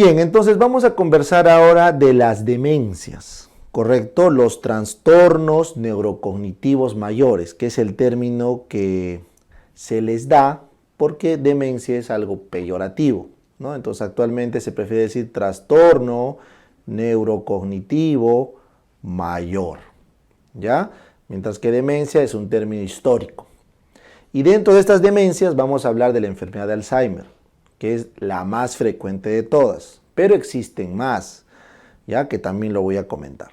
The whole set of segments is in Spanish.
Bien, entonces vamos a conversar ahora de las demencias, ¿correcto? Los trastornos neurocognitivos mayores, que es el término que se les da porque demencia es algo peyorativo, ¿no? Entonces actualmente se prefiere decir trastorno neurocognitivo mayor, ¿ya? Mientras que demencia es un término histórico. Y dentro de estas demencias vamos a hablar de la enfermedad de Alzheimer, que es la más frecuente de todas, pero existen más, ya que también lo voy a comentar.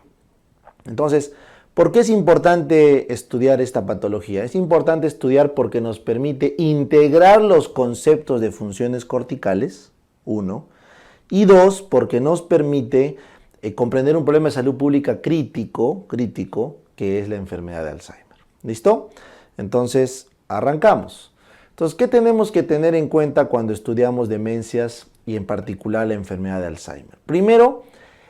Entonces, ¿por qué es importante estudiar esta patología? Es importante estudiar porque nos permite integrar los conceptos de funciones corticales, uno, y dos, porque nos permite comprender un problema de salud pública crítico, que es la enfermedad de Alzheimer. ¿Listo? Entonces, arrancamos. Entonces, ¿qué tenemos que tener en cuenta cuando estudiamos demencias y en particular la enfermedad de Alzheimer? Primero,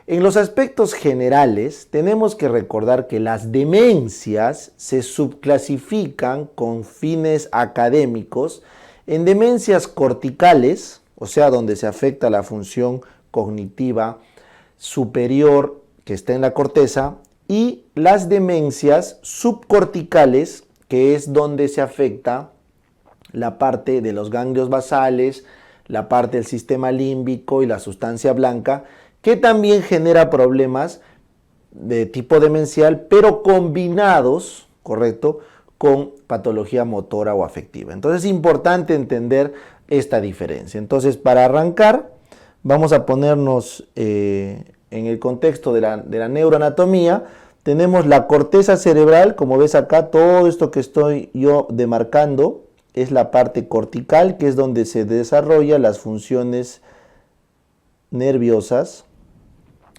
en los aspectos generales, tenemos que recordar que las demencias se subclasifican con fines académicos en demencias corticales, o sea, donde se afecta la función cognitiva superior que está en la corteza, y las demencias subcorticales, que es donde se afecta la parte de los ganglios basales, la parte del sistema límbico y la sustancia blanca, que también genera problemas de tipo demencial, pero combinados, ¿correcto?, con patología motora o afectiva. Entonces es importante entender esta diferencia. Entonces, para arrancar, vamos a ponernos en el contexto de la neuroanatomía. Tenemos la corteza cerebral, como ves acá, todo esto que estoy yo demarcando es la parte cortical, que es donde se desarrollan las funciones nerviosas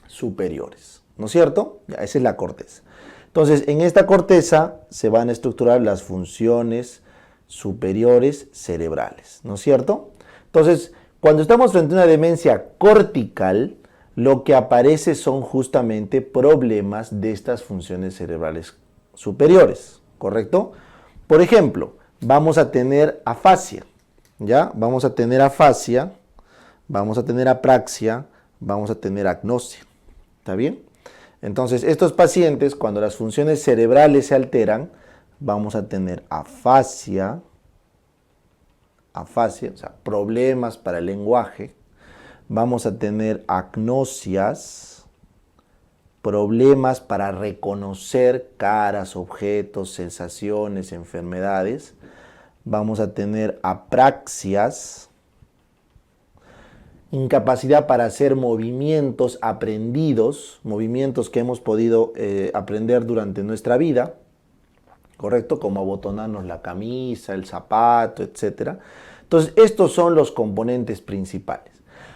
superiores, ¿no es cierto? Ya, esa es la corteza. Entonces, en esta corteza se van a estructurar las funciones superiores cerebrales, ¿no es cierto? Entonces, cuando estamos frente a una demencia cortical, lo que aparece son justamente problemas de estas funciones cerebrales superiores, ¿correcto? Por ejemplo, vamos a tener afasia, ¿ya? Vamos a tener afasia, vamos a tener apraxia, vamos a tener agnosia, ¿está bien? Entonces, estos pacientes, cuando las funciones cerebrales se alteran, vamos a tener afasia, o sea, problemas para el lenguaje, vamos a tener agnosias, problemas para reconocer caras, objetos, sensaciones, enfermedades, vamos a tener apraxias, incapacidad para hacer movimientos aprendidos, movimientos que hemos podido aprender durante nuestra vida, ¿correcto? Como abotonarnos la camisa, el zapato, etc. Entonces, estos son los componentes principales.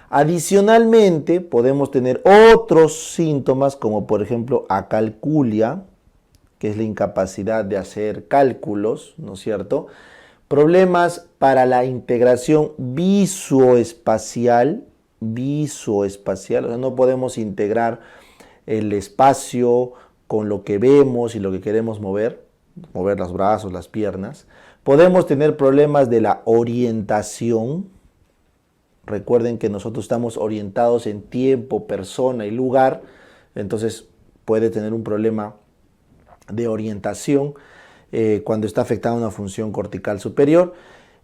Adicionalmente, podemos tener otros síntomas como por ejemplo acalculia, que es la incapacidad de hacer cálculos, ¿no es cierto? Problemas para la integración visoespacial, o sea, no podemos integrar el espacio con lo que vemos y lo que queremos mover los brazos, las piernas. Podemos tener problemas de la orientación. Recuerden que nosotros estamos orientados en tiempo, persona y lugar, entonces puede tener un problema de orientación cuando está afectada una función cortical superior.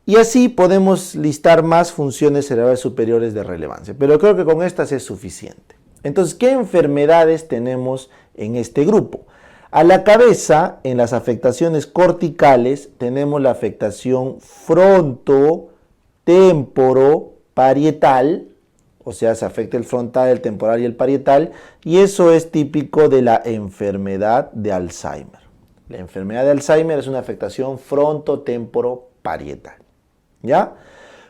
Y así podemos listar más funciones cerebrales superiores de relevancia, pero creo que con estas es suficiente. Entonces, ¿qué enfermedades tenemos en este grupo? A la cabeza, en las afectaciones corticales, tenemos la afectación frontotemporoparietatal, o sea, se afecta el frontal, el temporal y el parietal, y eso es típico de la enfermedad de Alzheimer. La enfermedad de Alzheimer es una afectación frontotemporoparietal, ¿ya?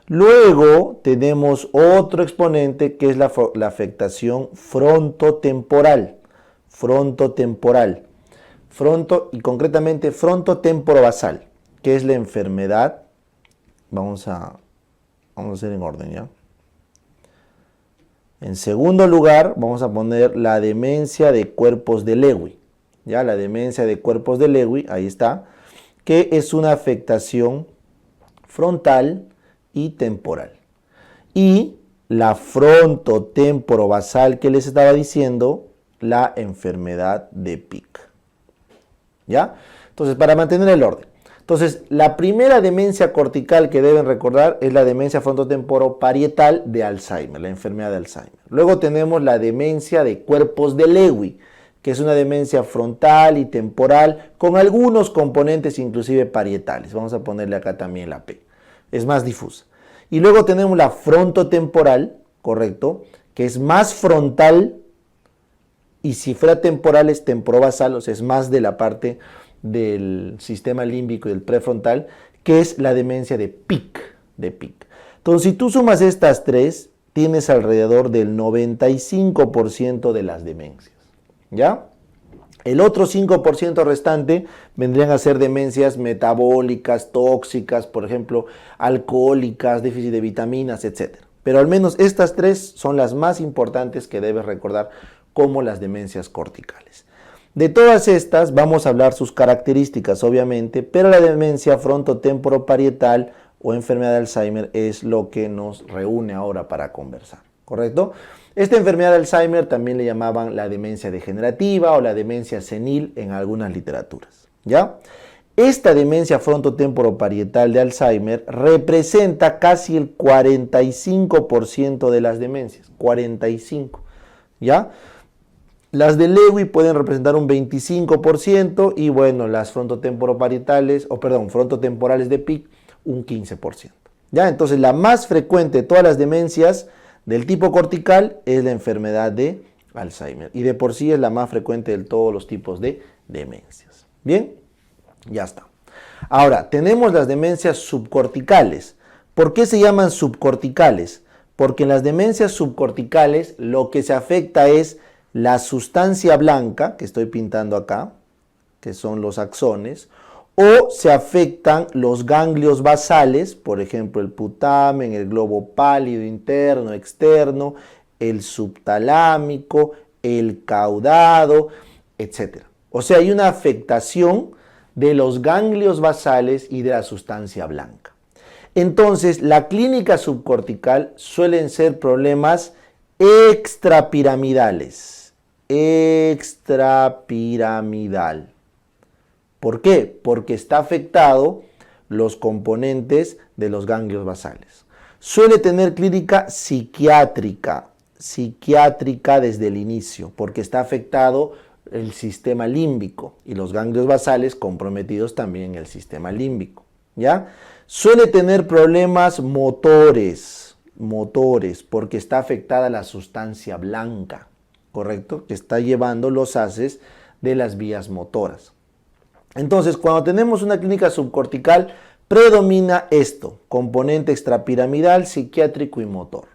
Luego tenemos otro exponente que es la afectación frontotemporal, y concretamente frontotemporobasal, que es la enfermedad, vamos a hacer en orden, ¿ya? En segundo lugar, vamos a poner la demencia de cuerpos de Lewy, ¿ya? La demencia de cuerpos de Lewy, ahí está, que es una afectación frontal y temporal. Y la frontotemporobasal que les estaba diciendo, la enfermedad de Pick. ¿Ya? Entonces, para mantener el orden. Entonces, la primera demencia cortical que deben recordar es la demencia frontotemporoparietal de Alzheimer, la enfermedad de Alzheimer. Luego tenemos la demencia de cuerpos de Lewy, que es una demencia frontal y temporal con algunos componentes inclusive parietales. Vamos a ponerle acá también la P. Es más difusa. Y luego tenemos la frontotemporal, correcto, que es más frontal y si fuera temporal es temporobasal, o sea, es más de la parte del sistema límbico y del prefrontal, que es la demencia de Pick. Entonces, si tú sumas estas tres, tienes alrededor del 95% de las demencias. ¿Ya? El otro 5% restante vendrían a ser demencias metabólicas, tóxicas, por ejemplo, alcohólicas, déficit de vitaminas, etc. Pero al menos estas tres son las más importantes que debes recordar como las demencias corticales. De todas estas vamos a hablar sus características, obviamente, pero la demencia frontotemporoparietal o enfermedad de Alzheimer es lo que nos reúne ahora para conversar, ¿correcto? Esta enfermedad de Alzheimer también le llamaban la demencia degenerativa o la demencia senil en algunas literaturas, ¿ya? Esta demencia frontotemporoparietal de Alzheimer representa casi el 45% de las demencias, 45%, ¿ya? Las de Lewy pueden representar un 25% y bueno, las frontotemporales de Pick un 15%. ¿Ya? Entonces la más frecuente de todas las demencias del tipo cortical es la enfermedad de Alzheimer y de por sí es la más frecuente de todos los tipos de demencias. Bien, ya está. Ahora, tenemos las demencias subcorticales. ¿Por qué se llaman subcorticales? Porque en las demencias subcorticales lo que se afecta es la sustancia blanca que estoy pintando acá, que son los axones, o se afectan los ganglios basales, por ejemplo el putamen, el globo pálido interno, externo, el subtalámico, el caudado, etc. O sea, hay una afectación de los ganglios basales y de la sustancia blanca. Entonces, la clínica subcortical suelen ser problemas extrapiramidales. Extrapiramidal. ¿Por qué? Porque está afectado los componentes de los ganglios basales. Suele tener clínica psiquiátrica desde el inicio, porque está afectado el sistema límbico y los ganglios basales comprometidos también en el sistema límbico, ¿ya? Suele tener problemas motores, porque está afectada la sustancia blanca, ¿correcto? Que está llevando los haces de las vías motoras. Entonces, cuando tenemos una clínica subcortical, predomina esto, componente extrapiramidal, psiquiátrico y motor.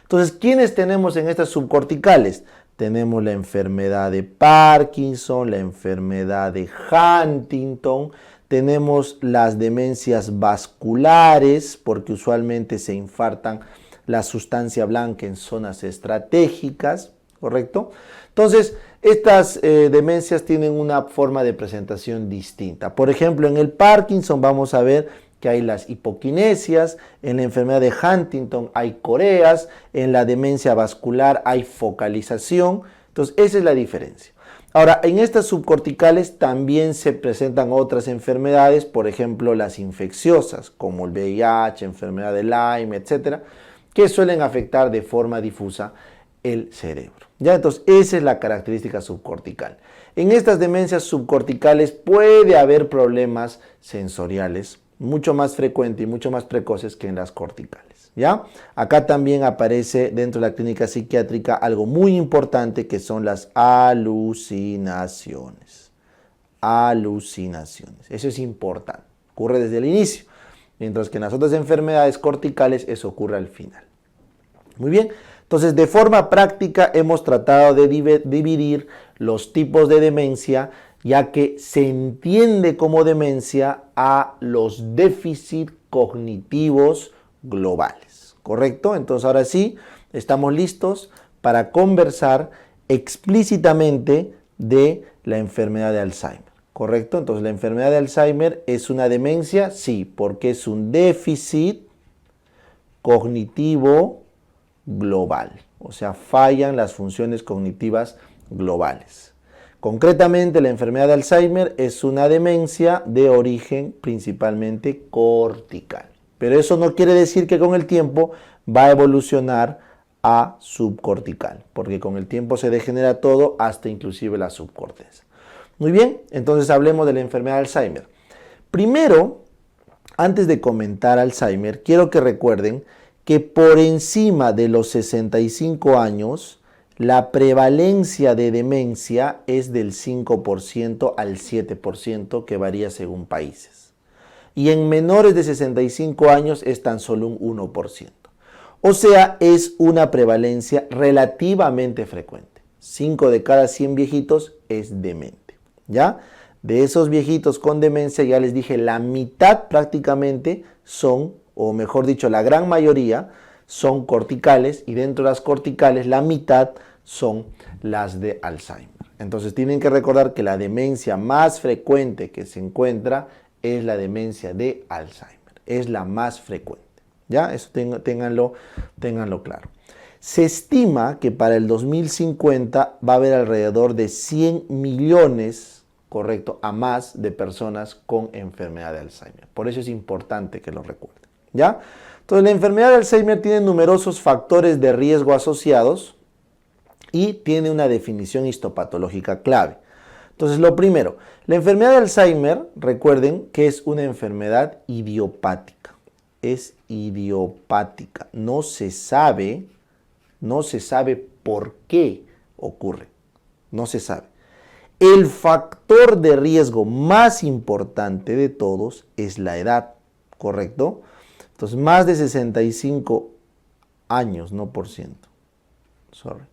Entonces, ¿quiénes tenemos en estas subcorticales? Tenemos la enfermedad de Parkinson, la enfermedad de Huntington, tenemos las demencias vasculares, porque usualmente se infartan la sustancia blanca en zonas estratégicas, ¿correcto? Entonces, estas demencias tienen una forma de presentación distinta. Por ejemplo, en el Parkinson vamos a ver que hay las hipoquinesias, en la enfermedad de Huntington hay coreas, en la demencia vascular hay focalización. Entonces, esa es la diferencia. Ahora, en estas subcorticales también se presentan otras enfermedades, por ejemplo, las infecciosas, como el VIH, enfermedad de Lyme, etcétera, que suelen afectar de forma difusa el cerebro. ¿Ya? Entonces, esa es la característica subcortical. En estas demencias subcorticales puede haber problemas sensoriales, mucho más frecuentes y mucho más precoces que en las corticales. ¿Ya? Acá también aparece dentro de la clínica psiquiátrica algo muy importante que son las alucinaciones. Alucinaciones. Eso es importante. Ocurre desde el inicio. Mientras que en las otras enfermedades corticales eso ocurre al final. Muy bien. Entonces, de forma práctica hemos tratado de dividir los tipos de demencia, ya que se entiende como demencia a los déficits cognitivos globales, ¿correcto? Entonces, ahora sí, estamos listos para conversar explícitamente de la enfermedad de Alzheimer, ¿correcto? Entonces, la enfermedad de Alzheimer es una demencia, sí, porque es un déficit cognitivo global, o sea, fallan las funciones cognitivas globales. Concretamente, la enfermedad de Alzheimer es una demencia de origen principalmente cortical. Pero eso no quiere decir que con el tiempo va a evolucionar a subcortical, porque con el tiempo se degenera todo, hasta inclusive la subcorteza. Muy bien, entonces hablemos de la enfermedad de Alzheimer. Primero, antes de comentar Alzheimer, quiero que recuerden que por encima de los 65 años, la prevalencia de demencia es del 5% al 7%, que varía según países. Y en menores de 65 años es tan solo un 1%. O sea, es una prevalencia relativamente frecuente. 5 de cada 100 viejitos es demente, ¿ya? De esos viejitos con demencia, ya les dije, la mitad prácticamente son, o mejor dicho, la gran mayoría son corticales, y dentro de las corticales la mitad son las de Alzheimer. Entonces tienen que recordar que la demencia más frecuente que se encuentra es la demencia de Alzheimer. Es la más frecuente. ¿Ya? Eso ténganlo claro. Se estima que para el 2050 va a haber alrededor de 100 millones, correcto, a más de personas con enfermedad de Alzheimer. Por eso es importante que lo recuerden. ¿Ya? Entonces, la enfermedad de Alzheimer tiene numerosos factores de riesgo asociados y tiene una definición histopatológica clave. Entonces, lo primero, la enfermedad de Alzheimer, recuerden que es una enfermedad idiopática. Es idiopática. No se sabe por qué ocurre. No se sabe. El factor de riesgo más importante de todos es la edad, ¿correcto? Entonces, más de 65 años, no por ciento. Sorry.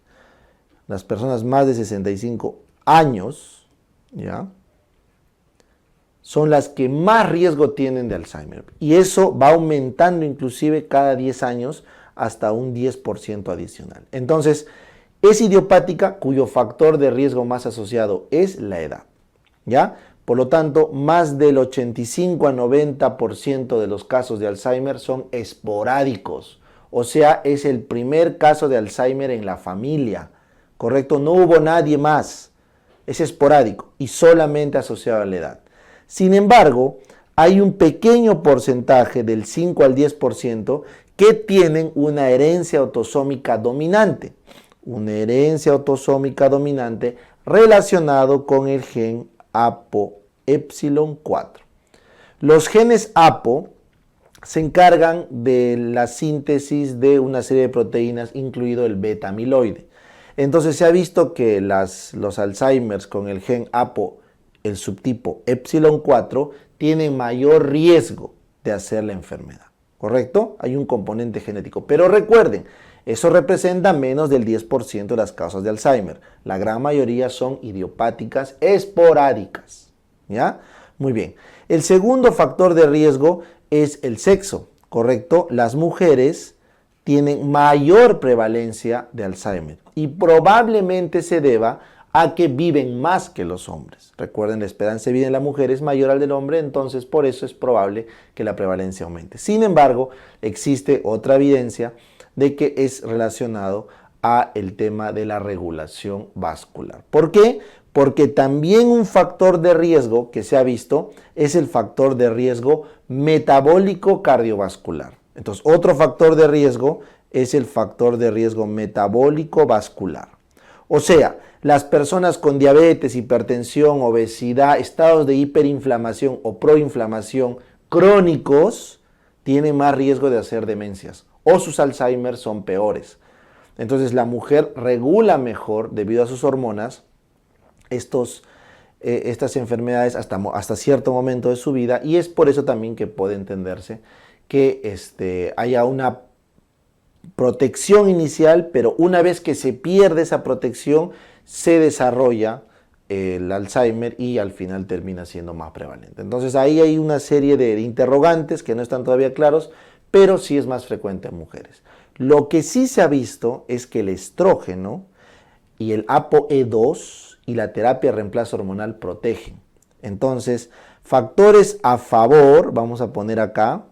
Las personas más de 65 años, ¿ya?, son las que más riesgo tienen de Alzheimer. Y eso va aumentando inclusive cada 10 años hasta un 10% adicional. Entonces, es idiopática, cuyo factor de riesgo más asociado es la edad, ¿ya? Por lo tanto, más del 85 a 90% de los casos de Alzheimer son esporádicos. O sea, es el primer caso de Alzheimer en la familia, ¿correcto? No hubo nadie más. Es esporádico y solamente asociado a la edad. Sin embargo, hay un pequeño porcentaje del 5 al 10% que tienen una herencia autosómica dominante. Una herencia autosómica dominante relacionado con el gen ApoE4. Los genes Apo se encargan de la síntesis de una serie de proteínas, incluido el beta amiloide. Entonces se ha visto que los Alzheimer con el gen Apo, el subtipo E4, tienen mayor riesgo de hacer la enfermedad, ¿correcto? Hay un componente genético, pero recuerden, eso representa menos del 10% de las causas de Alzheimer. La gran mayoría son idiopáticas esporádicas, ¿ya? Muy bien. El segundo factor de riesgo es el sexo, ¿correcto? Las mujeres tienen mayor prevalencia de Alzheimer y probablemente se deba a que viven más que los hombres. Recuerden, la esperanza de vida en la mujer es mayor al del hombre, entonces por eso es probable que la prevalencia aumente. Sin embargo, existe otra evidencia de que es relacionado a el tema de la regulación vascular. ¿Por qué? Porque también un factor de riesgo que se ha visto es el factor de riesgo metabólico cardiovascular. Entonces, otro factor de riesgo es el factor de riesgo metabólico vascular. O sea, las personas con diabetes, hipertensión, obesidad, estados de hiperinflamación o proinflamación crónicos tienen más riesgo de hacer demencias o sus Alzheimer son peores. Entonces la mujer regula mejor debido a sus hormonas estas enfermedades hasta cierto momento de su vida, y es por eso también que puede entenderse que haya una protección inicial, pero una vez que se pierde esa protección, se desarrolla el Alzheimer y al final termina siendo más prevalente. Entonces ahí hay una serie de interrogantes que no están todavía claros, pero sí es más frecuente en mujeres. Lo que sí se ha visto es que el estrógeno y el ApoE2 y la terapia de reemplazo hormonal protegen. Entonces, factores a favor, vamos a poner acá,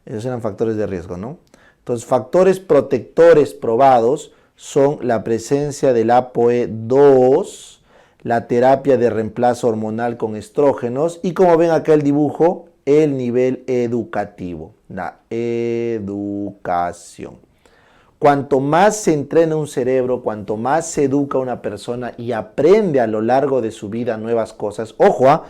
esos eran factores de riesgo, ¿no? Entonces, factores protectores probados son la presencia del ApoE2, la terapia de reemplazo hormonal con estrógenos y, como ven acá el dibujo, el nivel educativo, la educación. Cuanto más se entrena un cerebro, cuanto más se educa una persona y aprende a lo largo de su vida nuevas cosas, ojo,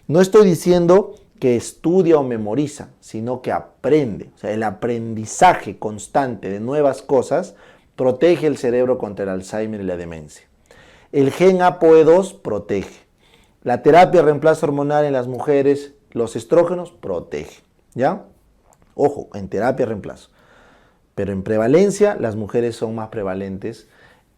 no estoy diciendo que estudia o memoriza, sino que aprende. O sea, el aprendizaje constante de nuevas cosas protege el cerebro contra el Alzheimer y la demencia. El gen ApoE2 protege. La terapia de reemplazo hormonal en las mujeres, los estrógenos, protege. ¿Ya? Ojo, en terapia de reemplazo. Pero en prevalencia, las mujeres son más prevalentes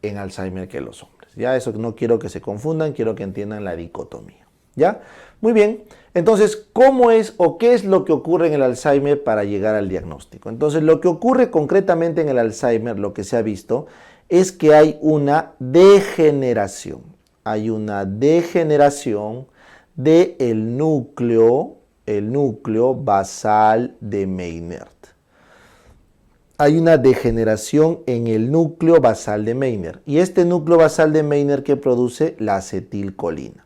en Alzheimer que los hombres. Ya, eso no quiero que se confundan, quiero que entiendan la dicotomía. ¿Ya? Muy bien. Entonces, ¿cómo es o qué es lo que ocurre en el Alzheimer para llegar al diagnóstico? Entonces, lo que ocurre concretamente en el Alzheimer, lo que se ha visto, es que hay una degeneración. Hay una degeneración del núcleo basal de Meynert. Hay una degeneración en el núcleo basal de Meynert. Y este núcleo basal de Meynert que produce la acetilcolina.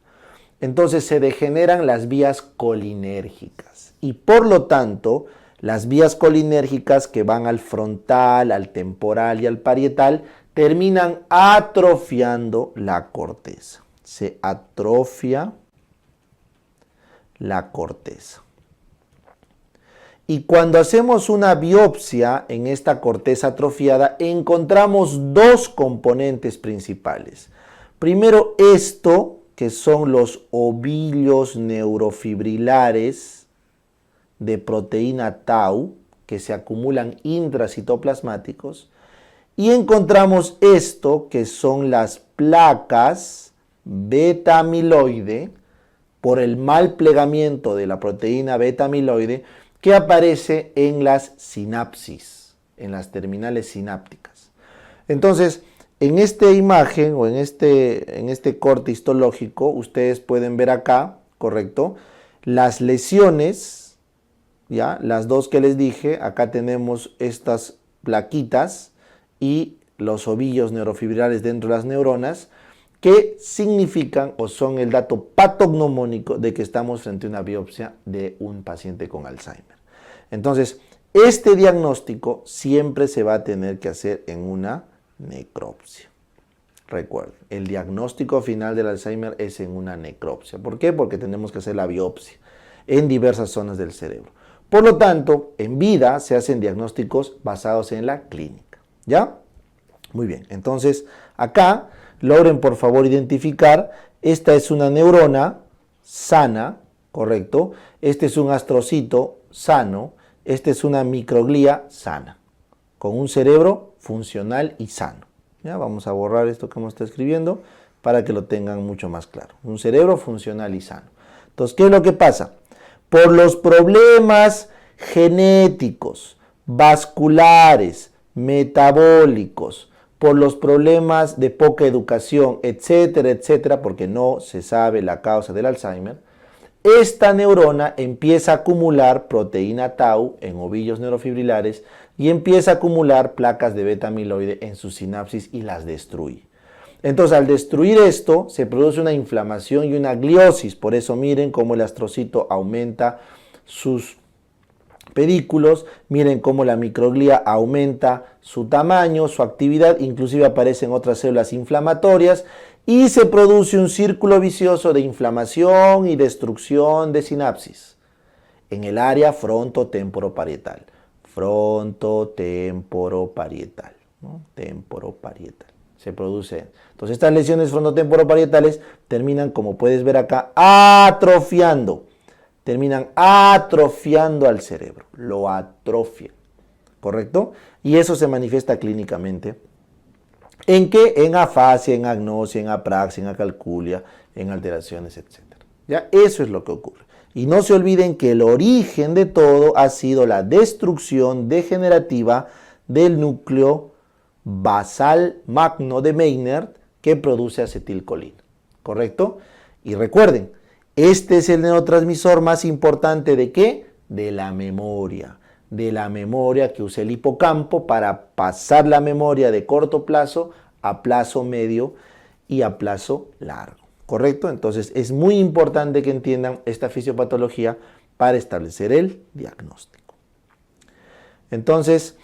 Entonces se degeneran las vías colinérgicas. Y por lo tanto, las vías colinérgicas que van al frontal, al temporal y al parietal terminan atrofiando la corteza. Se atrofia la corteza. Y cuando hacemos una biopsia en esta corteza atrofiada, encontramos dos componentes principales. Primero, esto, que son los ovillos neurofibrilares de proteína tau, que se acumulan intracitoplasmáticos. Y encontramos esto, que son las placas beta amiloide, por el mal plegamiento de la proteína beta amiloide, que aparece en las sinapsis, en las terminales sinápticas. Entonces, en esta imagen o en este corte histológico, ustedes pueden ver acá, ¿correcto? Las lesiones, ¿ya? Las dos que les dije, acá tenemos estas plaquitas y los ovillos neurofibrilares dentro de las neuronas, que significan o son el dato patognomónico de que estamos frente a una biopsia de un paciente con Alzheimer. Entonces, este diagnóstico siempre se va a tener que hacer en una necropsia. Recuerden, el diagnóstico final del Alzheimer es en una necropsia. ¿Por qué? Porque tenemos que hacer la biopsia en diversas zonas del cerebro. Por lo tanto, en vida se hacen diagnósticos basados en la clínica. ¿Ya? Muy bien, entonces acá logren por favor identificar, esta es una neurona sana, ¿correcto? Este es un astrocito sano, esta es una microglía sana, con un cerebro funcional y sano. ¿Ya? Vamos a borrar esto que hemos estado escribiendo para que lo tengan mucho más claro. Un cerebro funcional y sano. Entonces, ¿qué es lo que pasa? Por los problemas genéticos, vasculares, metabólicos, por los problemas de poca educación, etcétera, etcétera, porque no se sabe la causa del Alzheimer, esta neurona empieza a acumular proteína tau en ovillos neurofibrilares y empieza a acumular placas de beta amiloide en sus sinapsis y las destruye. Entonces, al destruir esto, se produce una inflamación y una gliosis. Por eso miren cómo el astrocito aumenta sus pedículos, miren cómo la microglía aumenta su tamaño, su actividad, inclusive aparecen otras células inflamatorias y se produce un círculo vicioso de inflamación y destrucción de sinapsis en el área frontotemporoparietal. Frontotemporoparietal, ¿no? Temporoparietales. Se produce. Entonces estas lesiones frontotemporo-parietales terminan, como puedes ver acá, atrofiando. Terminan atrofiando al cerebro. Lo atrofian. ¿Correcto? Y eso se manifiesta clínicamente. ¿En qué? En afasia, en agnosia, en apraxia, en acalculia, en alteraciones, etc. ¿Ya? Eso es lo que ocurre. Y no se olviden que el origen de todo ha sido la destrucción degenerativa del núcleo basal magno de Meynert que produce acetilcolina. ¿Correcto? Y recuerden, este es el neurotransmisor más importante ¿de qué? De la memoria, de la memoria que usa el hipocampo para pasar la memoria de corto plazo a plazo medio y a plazo largo, ¿correcto? Entonces es muy importante que entiendan esta fisiopatología para establecer el diagnóstico. Entonces,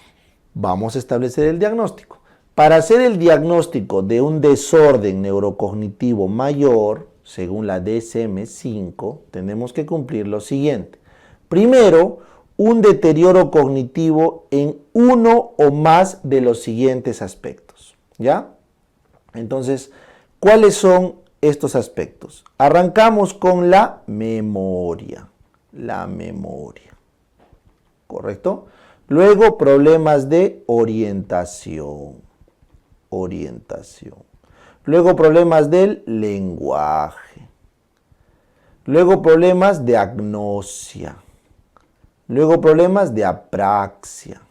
vamos a establecer el diagnóstico. Para hacer el diagnóstico de un desorden neurocognitivo mayor, según la DSM-5, tenemos que cumplir lo siguiente. Primero, un deterioro cognitivo en uno o más de los siguientes aspectos, ¿ya? Entonces, ¿cuáles son estos aspectos? Arrancamos con la memoria. La memoria, ¿correcto? Luego, problemas de orientación. Luego, problemas del lenguaje. Luego, problemas de agnosia. Luego, problemas de apraxia.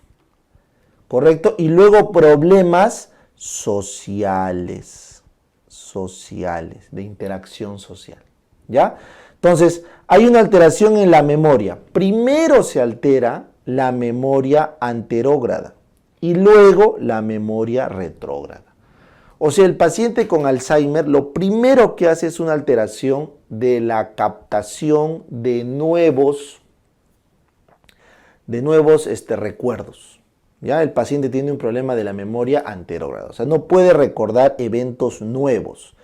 ¿Correcto? Y luego, problemas sociales, de interacción social. ¿Ya? Entonces, hay una alteración en la memoria. Primero se altera la memoria anterógrada y luego la memoria retrógrada. O sea, el paciente con Alzheimer lo primero que hace es una alteración de la captación de nuevos recuerdos. ¿Ya? El paciente tiene un problema de la memoria anterógrada, o sea, no puede recordar eventos nuevos.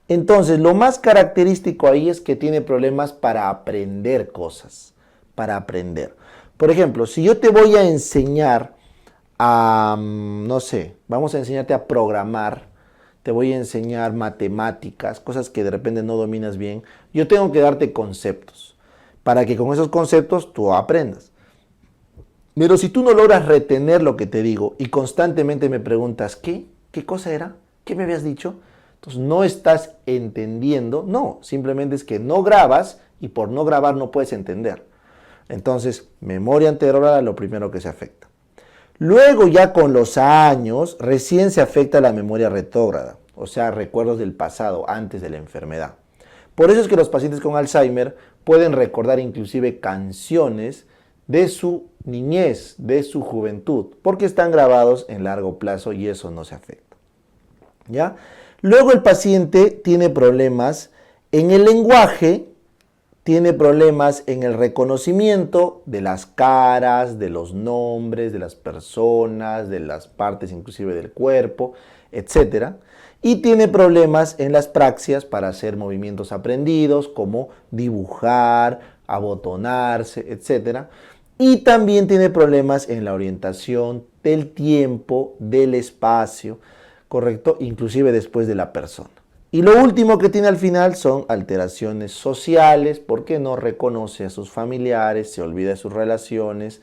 Entonces, lo más característico ahí es que tiene problemas para aprender cosas, para aprender. Por ejemplo, si yo te voy a enseñar a, no sé, vamos a enseñarte a programar, te voy a enseñar matemáticas, cosas que de repente no dominas bien, yo tengo que darte conceptos, para que con esos conceptos tú aprendas. Pero si tú no logras retener lo que te digo y constantemente me preguntas, ¿qué? ¿Qué cosa era? ¿Qué me habías dicho? Entonces no estás entendiendo, no, simplemente es que no grabas y por no grabar no puedes entender. Entonces, memoria anterógrada, lo primero que se afecta. Luego ya con los años, recién se afecta la memoria retrógrada, o sea, recuerdos del pasado, antes de la enfermedad. Por eso es que los pacientes con Alzheimer pueden recordar inclusive canciones de su niñez, de su juventud, porque están grabados en largo plazo y eso no se afecta. ¿Ya? Luego el paciente tiene problemas en el lenguaje, tiene problemas en el reconocimiento de las caras, de los nombres, de las personas, de las partes inclusive del cuerpo, etc. Y tiene problemas en las praxias para hacer movimientos aprendidos como dibujar, abotonarse, etc. Y también tiene problemas en la orientación del tiempo, del espacio, ¿correcto? Inclusive después de la persona. Y lo último que tiene al final son alteraciones sociales, porque no reconoce a sus familiares, se olvida de sus relaciones,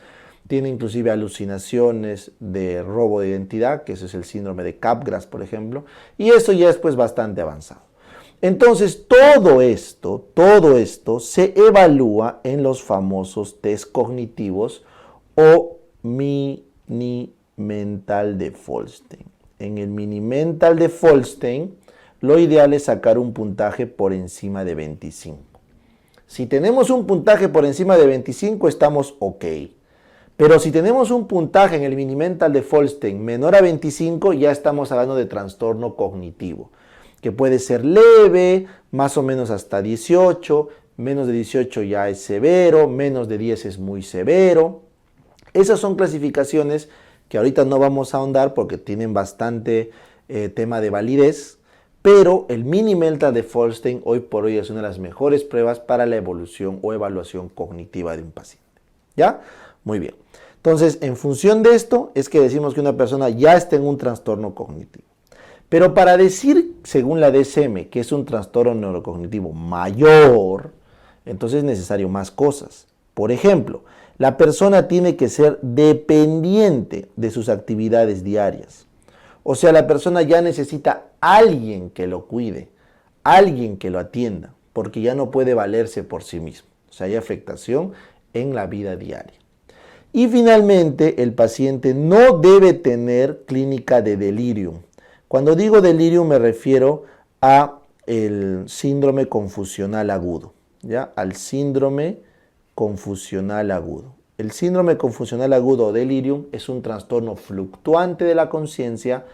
tiene inclusive alucinaciones de robo de identidad, que ese es el síndrome de Capgras, por ejemplo, y eso ya es pues bastante avanzado. Entonces todo esto se evalúa en los famosos test cognitivos o Mini Mental de Folstein. En el Mini Mental de Folstein, lo ideal es sacar un puntaje por encima de 25. Si tenemos un puntaje por encima de 25, estamos ok. Pero si tenemos un puntaje en el Mini Mental de Folstein menor a 25, ya estamos hablando de trastorno cognitivo, que puede ser leve, más o menos hasta 18, menos de 18 ya es severo, menos de 10 es muy severo. Esas son clasificaciones que ahorita no vamos a ahondar porque tienen bastante tema de validez, pero el Mini Mental de Folstein hoy por hoy es una de las mejores pruebas para la evolución o evaluación cognitiva de un paciente. ¿Ya? Muy bien. Entonces, en función de esto, es que decimos que una persona ya está en un trastorno cognitivo. Pero para decir, según la DSM, que es un trastorno neurocognitivo mayor, entonces es necesario más cosas. Por ejemplo, la persona tiene que ser dependiente de sus actividades diarias. O sea, la persona ya necesita alguien que lo cuide, alguien que lo atienda, porque ya no puede valerse por sí mismo. O sea, hay afectación en la vida diaria. Y finalmente, el paciente no debe tener clínica de delirium. Cuando digo delirium me refiero a el síndrome confusional agudo, ¿ya? Al síndrome confusional agudo. El síndrome confusional agudo o delirium es un trastorno fluctuante de la conciencia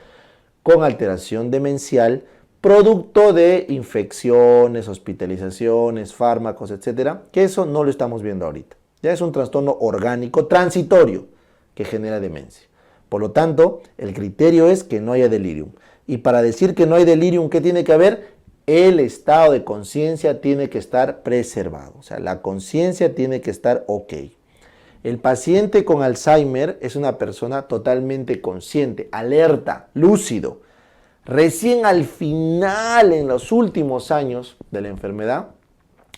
con alteración demencial, producto de infecciones, hospitalizaciones, fármacos, etcétera, que eso no lo estamos viendo ahorita. Ya es un trastorno orgánico transitorio que genera demencia. Por lo tanto, el criterio es que no haya delirium. Y para decir que no hay delirium, ¿qué tiene que haber? El estado de conciencia tiene que estar preservado. O sea, la conciencia tiene que estar ok. El paciente con Alzheimer es una persona totalmente consciente, alerta, lúcido. Recién al final, en los últimos años de la enfermedad,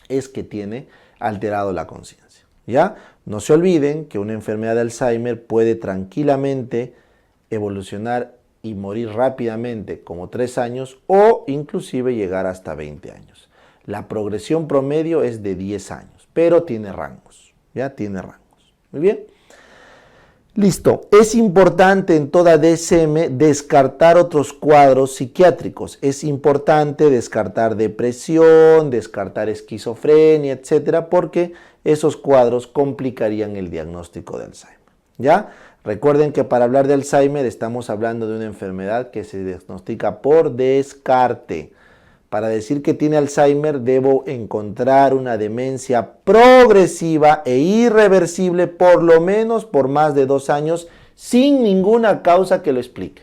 es que tiene alterado la conciencia. ¿Ya? No se olviden que una enfermedad de Alzheimer puede tranquilamente evolucionar y morir rápidamente, como 3 años, o inclusive llegar hasta 20 años. La progresión promedio es de 10 años, pero tiene rangos. ¿Ya? Tiene rangos. Muy bien. Listo. Es importante en toda DSM descartar otros cuadros psiquiátricos. Es importante descartar depresión, descartar esquizofrenia, etcétera, porque esos cuadros complicarían el diagnóstico de Alzheimer. ¿Ya? Recuerden que para hablar de Alzheimer estamos hablando de una enfermedad que se diagnostica por descarte. Para decir que tiene Alzheimer debo encontrar una demencia progresiva e irreversible por lo menos por más de 2 años sin ninguna causa que lo explique.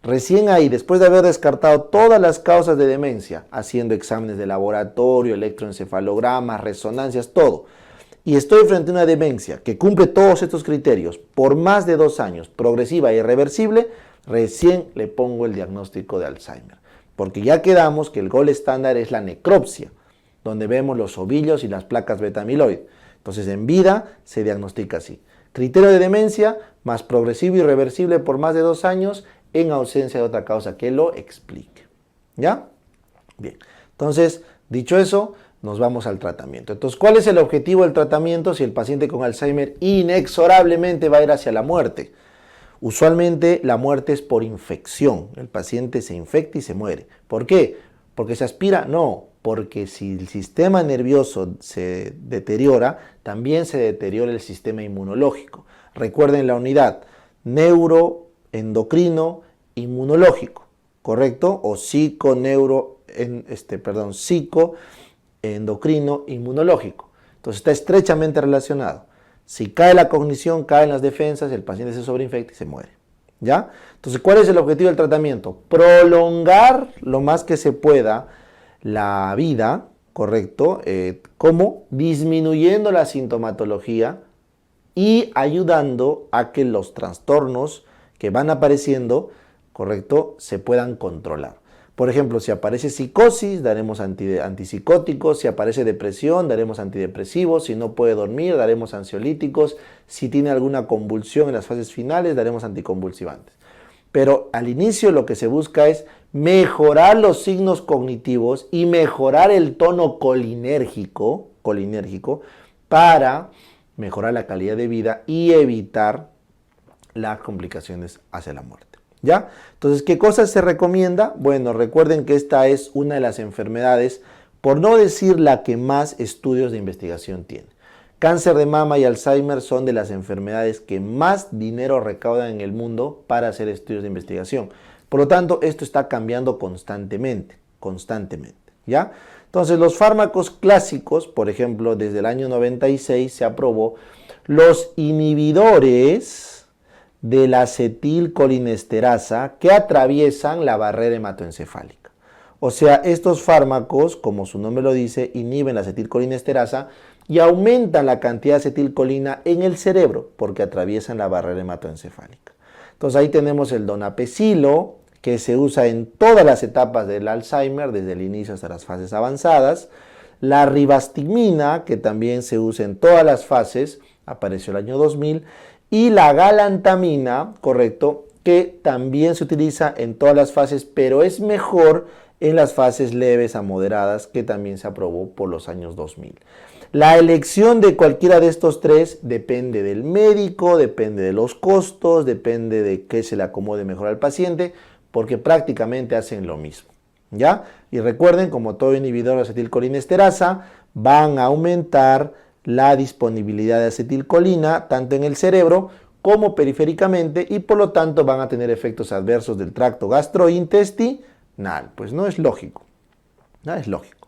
Recién ahí, después de haber descartado todas las causas de demencia, haciendo exámenes de laboratorio, electroencefalogramas, resonancias, todo, y estoy frente a una demencia que cumple todos estos criterios por más de 2 años, progresiva e irreversible, recién le pongo el diagnóstico de Alzheimer. Porque ya quedamos que el gold estándar es la necropsia, donde vemos los ovillos y las placas beta-amiloide. Entonces en vida se diagnostica así. Criterio de demencia más progresivo y irreversible por más de 2 años en ausencia de otra causa que lo explique. ¿Ya? Bien. Entonces, dicho eso, nos vamos al tratamiento. Entonces, ¿cuál es el objetivo del tratamiento si el paciente con Alzheimer inexorablemente va a ir hacia la muerte? Usualmente la muerte es por infección. El paciente se infecta y se muere. ¿Por qué? ¿Porque se aspira? No, porque si el sistema nervioso se deteriora, también se deteriora el sistema inmunológico. Recuerden la unidad neuroendocrino inmunológico, ¿correcto? O psicoendocrino inmunológico. Entonces está estrechamente relacionado. Si cae la cognición, caen las defensas, el paciente se sobreinfecta y se muere. ¿Ya? Entonces, ¿cuál es el objetivo del tratamiento? Prolongar lo más que se pueda la vida, ¿correcto? ¿Cómo? Disminuyendo la sintomatología y ayudando a que los trastornos que van apareciendo, ¿correcto?, se puedan controlar. Por ejemplo, si aparece psicosis, daremos antipsicóticos. Si aparece depresión, daremos antidepresivos. Si no puede dormir, daremos ansiolíticos. Si tiene alguna convulsión en las fases finales, daremos anticonvulsivantes. Pero al inicio lo que se busca es mejorar los signos cognitivos y mejorar el tono colinérgico para mejorar la calidad de vida y evitar las complicaciones hacia la muerte. ¿Ya? Entonces, ¿qué cosas se recomienda? Bueno, recuerden que esta es una de las enfermedades, por no decir la que más estudios de investigación tiene. Cáncer de mama y Alzheimer son de las enfermedades que más dinero recaudan en el mundo para hacer estudios de investigación. Por lo tanto, esto está cambiando constantemente, ¿ya? Entonces, los fármacos clásicos, por ejemplo, desde el año 96 se aprobó los inhibidores de la acetilcolinesterasa que atraviesan la barrera hematoencefálica. O sea, estos fármacos, como su nombre lo dice, inhiben la acetilcolinesterasa y aumentan la cantidad de acetilcolina en el cerebro porque atraviesan la barrera hematoencefálica. Entonces ahí tenemos el donapecilo, que se usa en todas las etapas del Alzheimer, desde el inicio hasta las fases avanzadas. La ribastimina, que también se usa en todas las fases, apareció el año 2000. Y la galantamina, correcto, que también se utiliza en todas las fases, pero es mejor en las fases leves a moderadas, que también se aprobó por los años 2000. La elección de cualquiera de estos tres depende del médico, depende de los costos, depende de qué se le acomode mejor al paciente, porque prácticamente hacen lo mismo, ¿ya? Y recuerden, como todo inhibidor de acetilcolinesterasa, van a aumentar la disponibilidad de acetilcolina tanto en el cerebro como periféricamente y por lo tanto van a tener efectos adversos del tracto gastrointestinal. Pues no es lógico, no es lógico.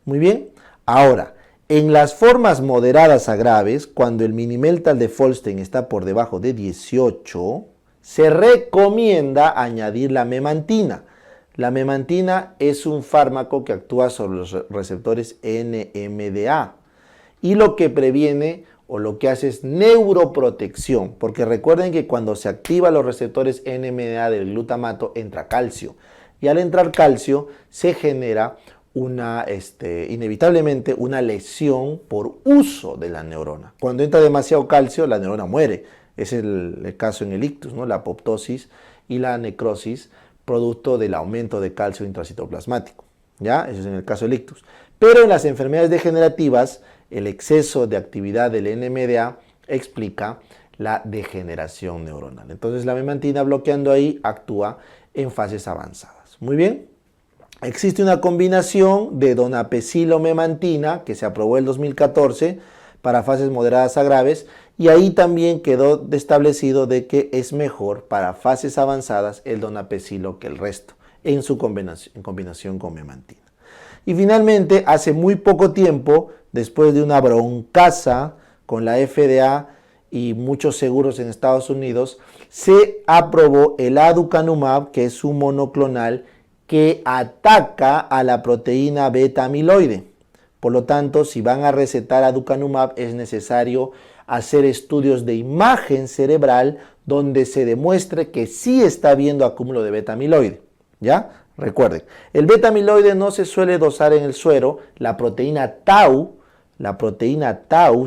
Muy bien, ahora, en las formas moderadas a graves, cuando el minimeltal de Folstein está por debajo de 18, se recomienda añadir la memantina. La memantina es un fármaco que actúa sobre los receptores NMDA y lo que previene o lo que hace es neuroprotección, porque recuerden que cuando se activan los receptores NMDA del glutamato entra calcio y al entrar calcio se genera inevitablemente una lesión por uso de la neurona. Cuando entra demasiado calcio la neurona muere, es el caso en el ictus, ¿no? La apoptosis y la necrosis producto del aumento de calcio intracitoplasmático, ¿ya? Eso es en el caso del ictus. Pero en las enfermedades degenerativas, el exceso de actividad del NMDA explica la degeneración neuronal. Entonces la memantina bloqueando ahí actúa en fases avanzadas. Muy bien. Existe una combinación de donapecilo-memantina que se aprobó en el 2014 para fases moderadas a graves y ahí también quedó establecido de que es mejor para fases avanzadas el donapecilo que el resto en combinación con memantina. Y finalmente, hace muy poco tiempo, después de una broncaza con la FDA y muchos seguros en Estados Unidos, se aprobó el aducanumab, que es un monoclonal que ataca a la proteína beta amiloide. Por lo tanto, si van a recetar aducanumab, es necesario hacer estudios de imagen cerebral donde se demuestre que sí está habiendo acúmulo de beta amiloide. ¿Ya? Recuerden, el beta amiloide no se suele dosar en el suero, la proteína tau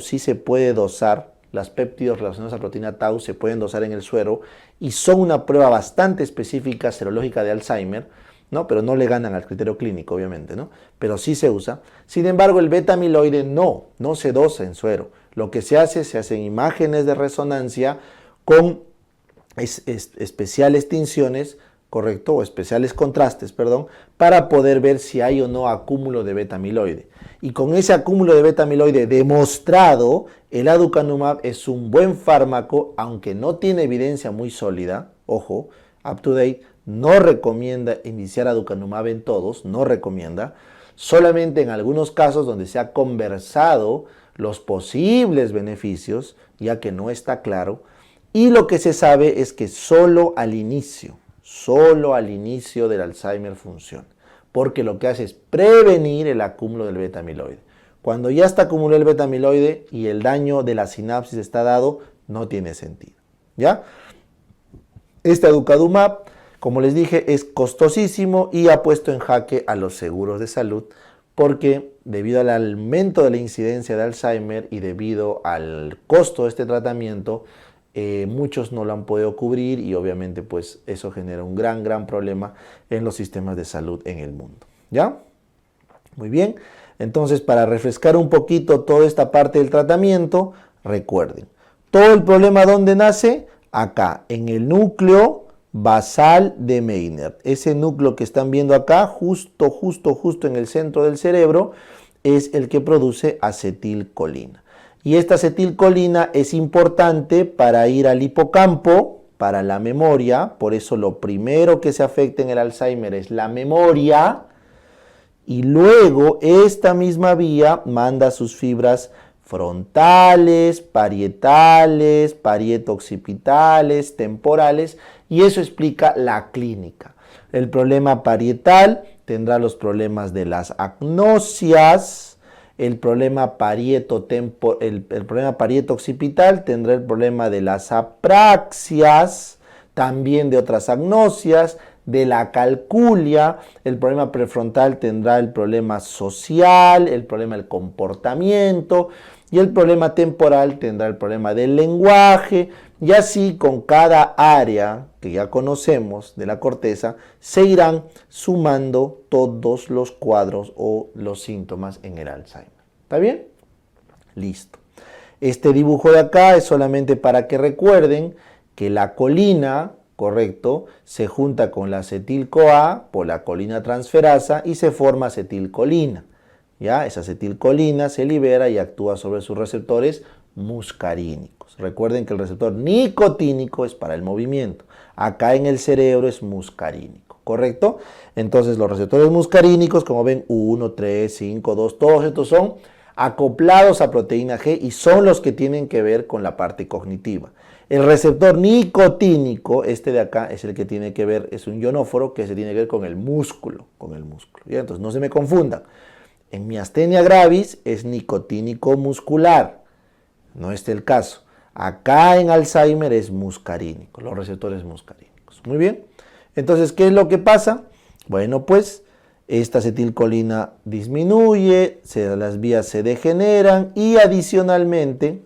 sí se puede dosar, los péptidos relacionados a la proteína tau se pueden dosar en el suero y son una prueba bastante específica serológica de Alzheimer, ¿no? Pero no le ganan al criterio clínico, obviamente, ¿no? Pero sí se usa. Sin embargo, el beta amiloide no se dosa en suero. Lo que se hacen imágenes de resonancia con especiales tinciones, correcto, o especiales contrastes, perdón, para poder ver si hay o no acúmulo de beta amiloide. Y con ese acúmulo de beta amiloide demostrado, el aducanumab es un buen fármaco, aunque no tiene evidencia muy sólida, ojo, up to date, no recomienda iniciar aducanumab en todos, no recomienda, solamente en algunos casos donde se ha conversado los posibles beneficios, ya que no está claro, y lo que se sabe es que solo al inicio del Alzheimer funciona, porque lo que hace es prevenir el acúmulo del beta amiloide. Cuando ya está acumulado el beta amiloide y el daño de la sinapsis está dado, no tiene sentido, ¿ya? Este aducanumab, como les dije, es costosísimo y ha puesto en jaque a los seguros de salud porque debido al aumento de la incidencia de Alzheimer y debido al costo de este tratamiento, muchos no lo han podido cubrir y obviamente pues eso genera un gran problema en los sistemas de salud en el mundo. ¿Ya? Muy bien. Entonces, para refrescar un poquito toda esta parte del tratamiento, recuerden, todo el problema ¿dónde nace? Acá, en el núcleo basal de Meynert. Ese núcleo que están viendo acá, justo en el centro del cerebro, es el que produce acetilcolina. Y esta acetilcolina es importante para ir al hipocampo, para la memoria, por eso lo primero que se afecta en el Alzheimer es la memoria, y luego esta misma vía manda sus fibras frontales, parietales, parieto-occipitales, temporales, y eso explica la clínica. El problema parietal tendrá los problemas de las agnosias, el problema parieto-occipital tendrá el problema de las apraxias, también de otras agnosias, de la calculia, el problema prefrontal tendrá el problema social, el problema del comportamiento y el problema temporal tendrá el problema del lenguaje y así con cada área que ya conocemos de la corteza se irán sumando todos los cuadros o los síntomas en el Alzheimer. ¿Está bien? Listo. Este dibujo de acá es solamente para que recuerden que la colina, correcto, se junta con la acetil-CoA por la colina transferasa y se forma acetilcolina. ¿Ya? Esa acetilcolina se libera y actúa sobre sus receptores muscarínicos. Recuerden que el receptor nicotínico es para el movimiento. Acá en el cerebro es muscarínico, ¿correcto? Entonces los receptores muscarínicos, como ven, 1, 3, 5, 2, todos estos son acoplados a proteína G y son los que tienen que ver con la parte cognitiva. El receptor nicotínico, este de acá, es el que tiene que ver, es un ionóforo que se tiene que ver con el músculo, ¿ya? Entonces no se me confundan. En miastenia gravis es nicotínico muscular, no es el caso. Acá en Alzheimer es muscarínico, los receptores muscarínicos. Muy bien, entonces, ¿qué es lo que pasa? Bueno, pues esta acetilcolina disminuye, las vías se degeneran y adicionalmente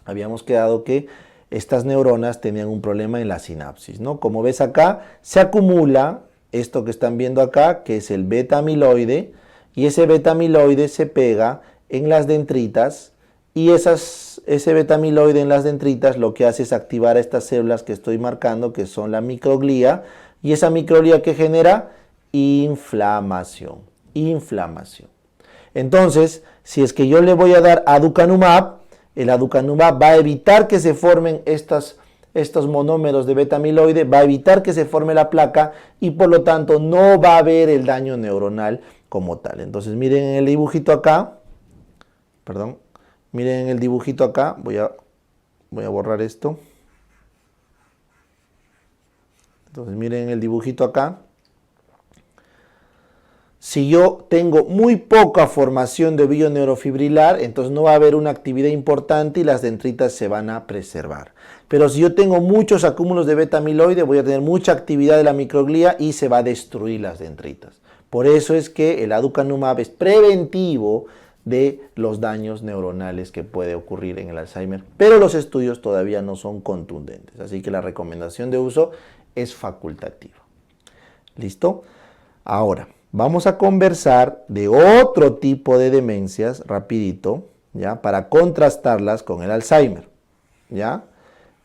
habíamos quedado que estas neuronas tenían un problema en la sinapsis, ¿no? Como ves acá, se acumula esto que están viendo acá, que es el beta amiloide, y ese beta amiloide se pega en las dendritas, y ese beta amiloide en las dendritas lo que hace es activar a estas células que estoy marcando, que son la microglía, y esa microglía que genera inflamación. Entonces, si es que yo le voy a dar aducanumab, el aducanumab va a evitar que se formen estos monómeros de beta amiloide, va a evitar que se forme la placa y por lo tanto no va a haber el daño neuronal como tal. Entonces miren en el dibujito acá, miren en el dibujito acá, voy a borrar esto. Entonces miren en el dibujito acá. Si yo tengo muy poca formación de vello neurofibrilar, entonces no va a haber una actividad importante y las dendritas se van a preservar. Pero si yo tengo muchos acúmulos de beta amiloide, voy a tener mucha actividad de la microglía y se va a destruir las dendritas. Por eso es que el aducanumab es preventivo de los daños neuronales que puede ocurrir en el Alzheimer, pero los estudios todavía no son contundentes, así que la recomendación de uso es facultativa. ¿Listo? Ahora, vamos a conversar de otro tipo de demencias, rapidito, ¿ya? Para contrastarlas con el Alzheimer, ¿ya?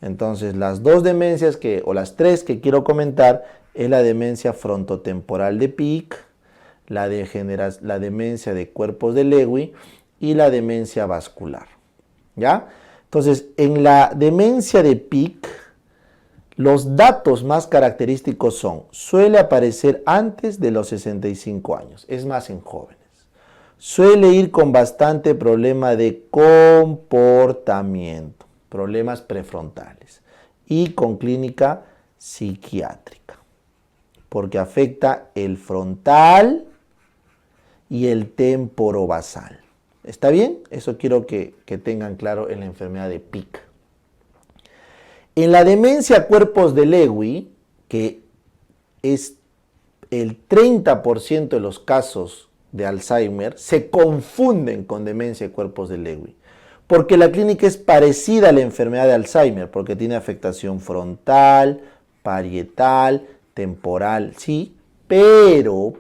Entonces, las dos demencias o las tres que quiero comentar es la demencia frontotemporal de Pick, la demencia de cuerpos de Lewy y la demencia vascular, ¿ya? Entonces, en la demencia de Pick, los datos más característicos suele aparecer antes de los 65 años, es más en jóvenes. Suele ir con bastante problema de comportamiento, problemas prefrontales y con clínica psiquiátrica, porque afecta el frontal y el temporobasal. ¿Está bien? Eso quiero que tengan claro en la enfermedad de Pick. En la demencia cuerpos de Lewy, que es el 30% de los casos de Alzheimer, se confunden con demencia de cuerpos de Lewy, porque la clínica es parecida a la enfermedad de Alzheimer, porque tiene afectación frontal, parietal, temporal, sí, pero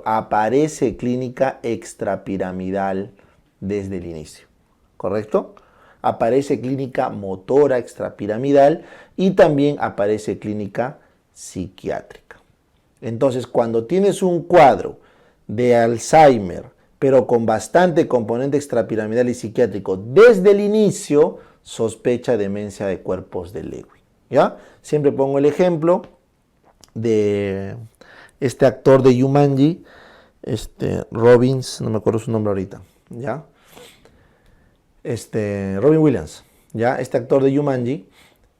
aparece clínica extrapiramidal desde el inicio, ¿correcto? Aparece clínica motora extrapiramidal y también aparece clínica psiquiátrica. Entonces, cuando tienes un cuadro de Alzheimer, pero con bastante componente extrapiramidal y psiquiátrico desde el inicio, sospecha demencia de cuerpos de Lewy, ¿ya? Siempre pongo el ejemplo de este actor de Jumanji, Robbins, no me acuerdo su nombre ahorita, ¿ya? Robin Williams, ¿ya? Este actor de Jumanji,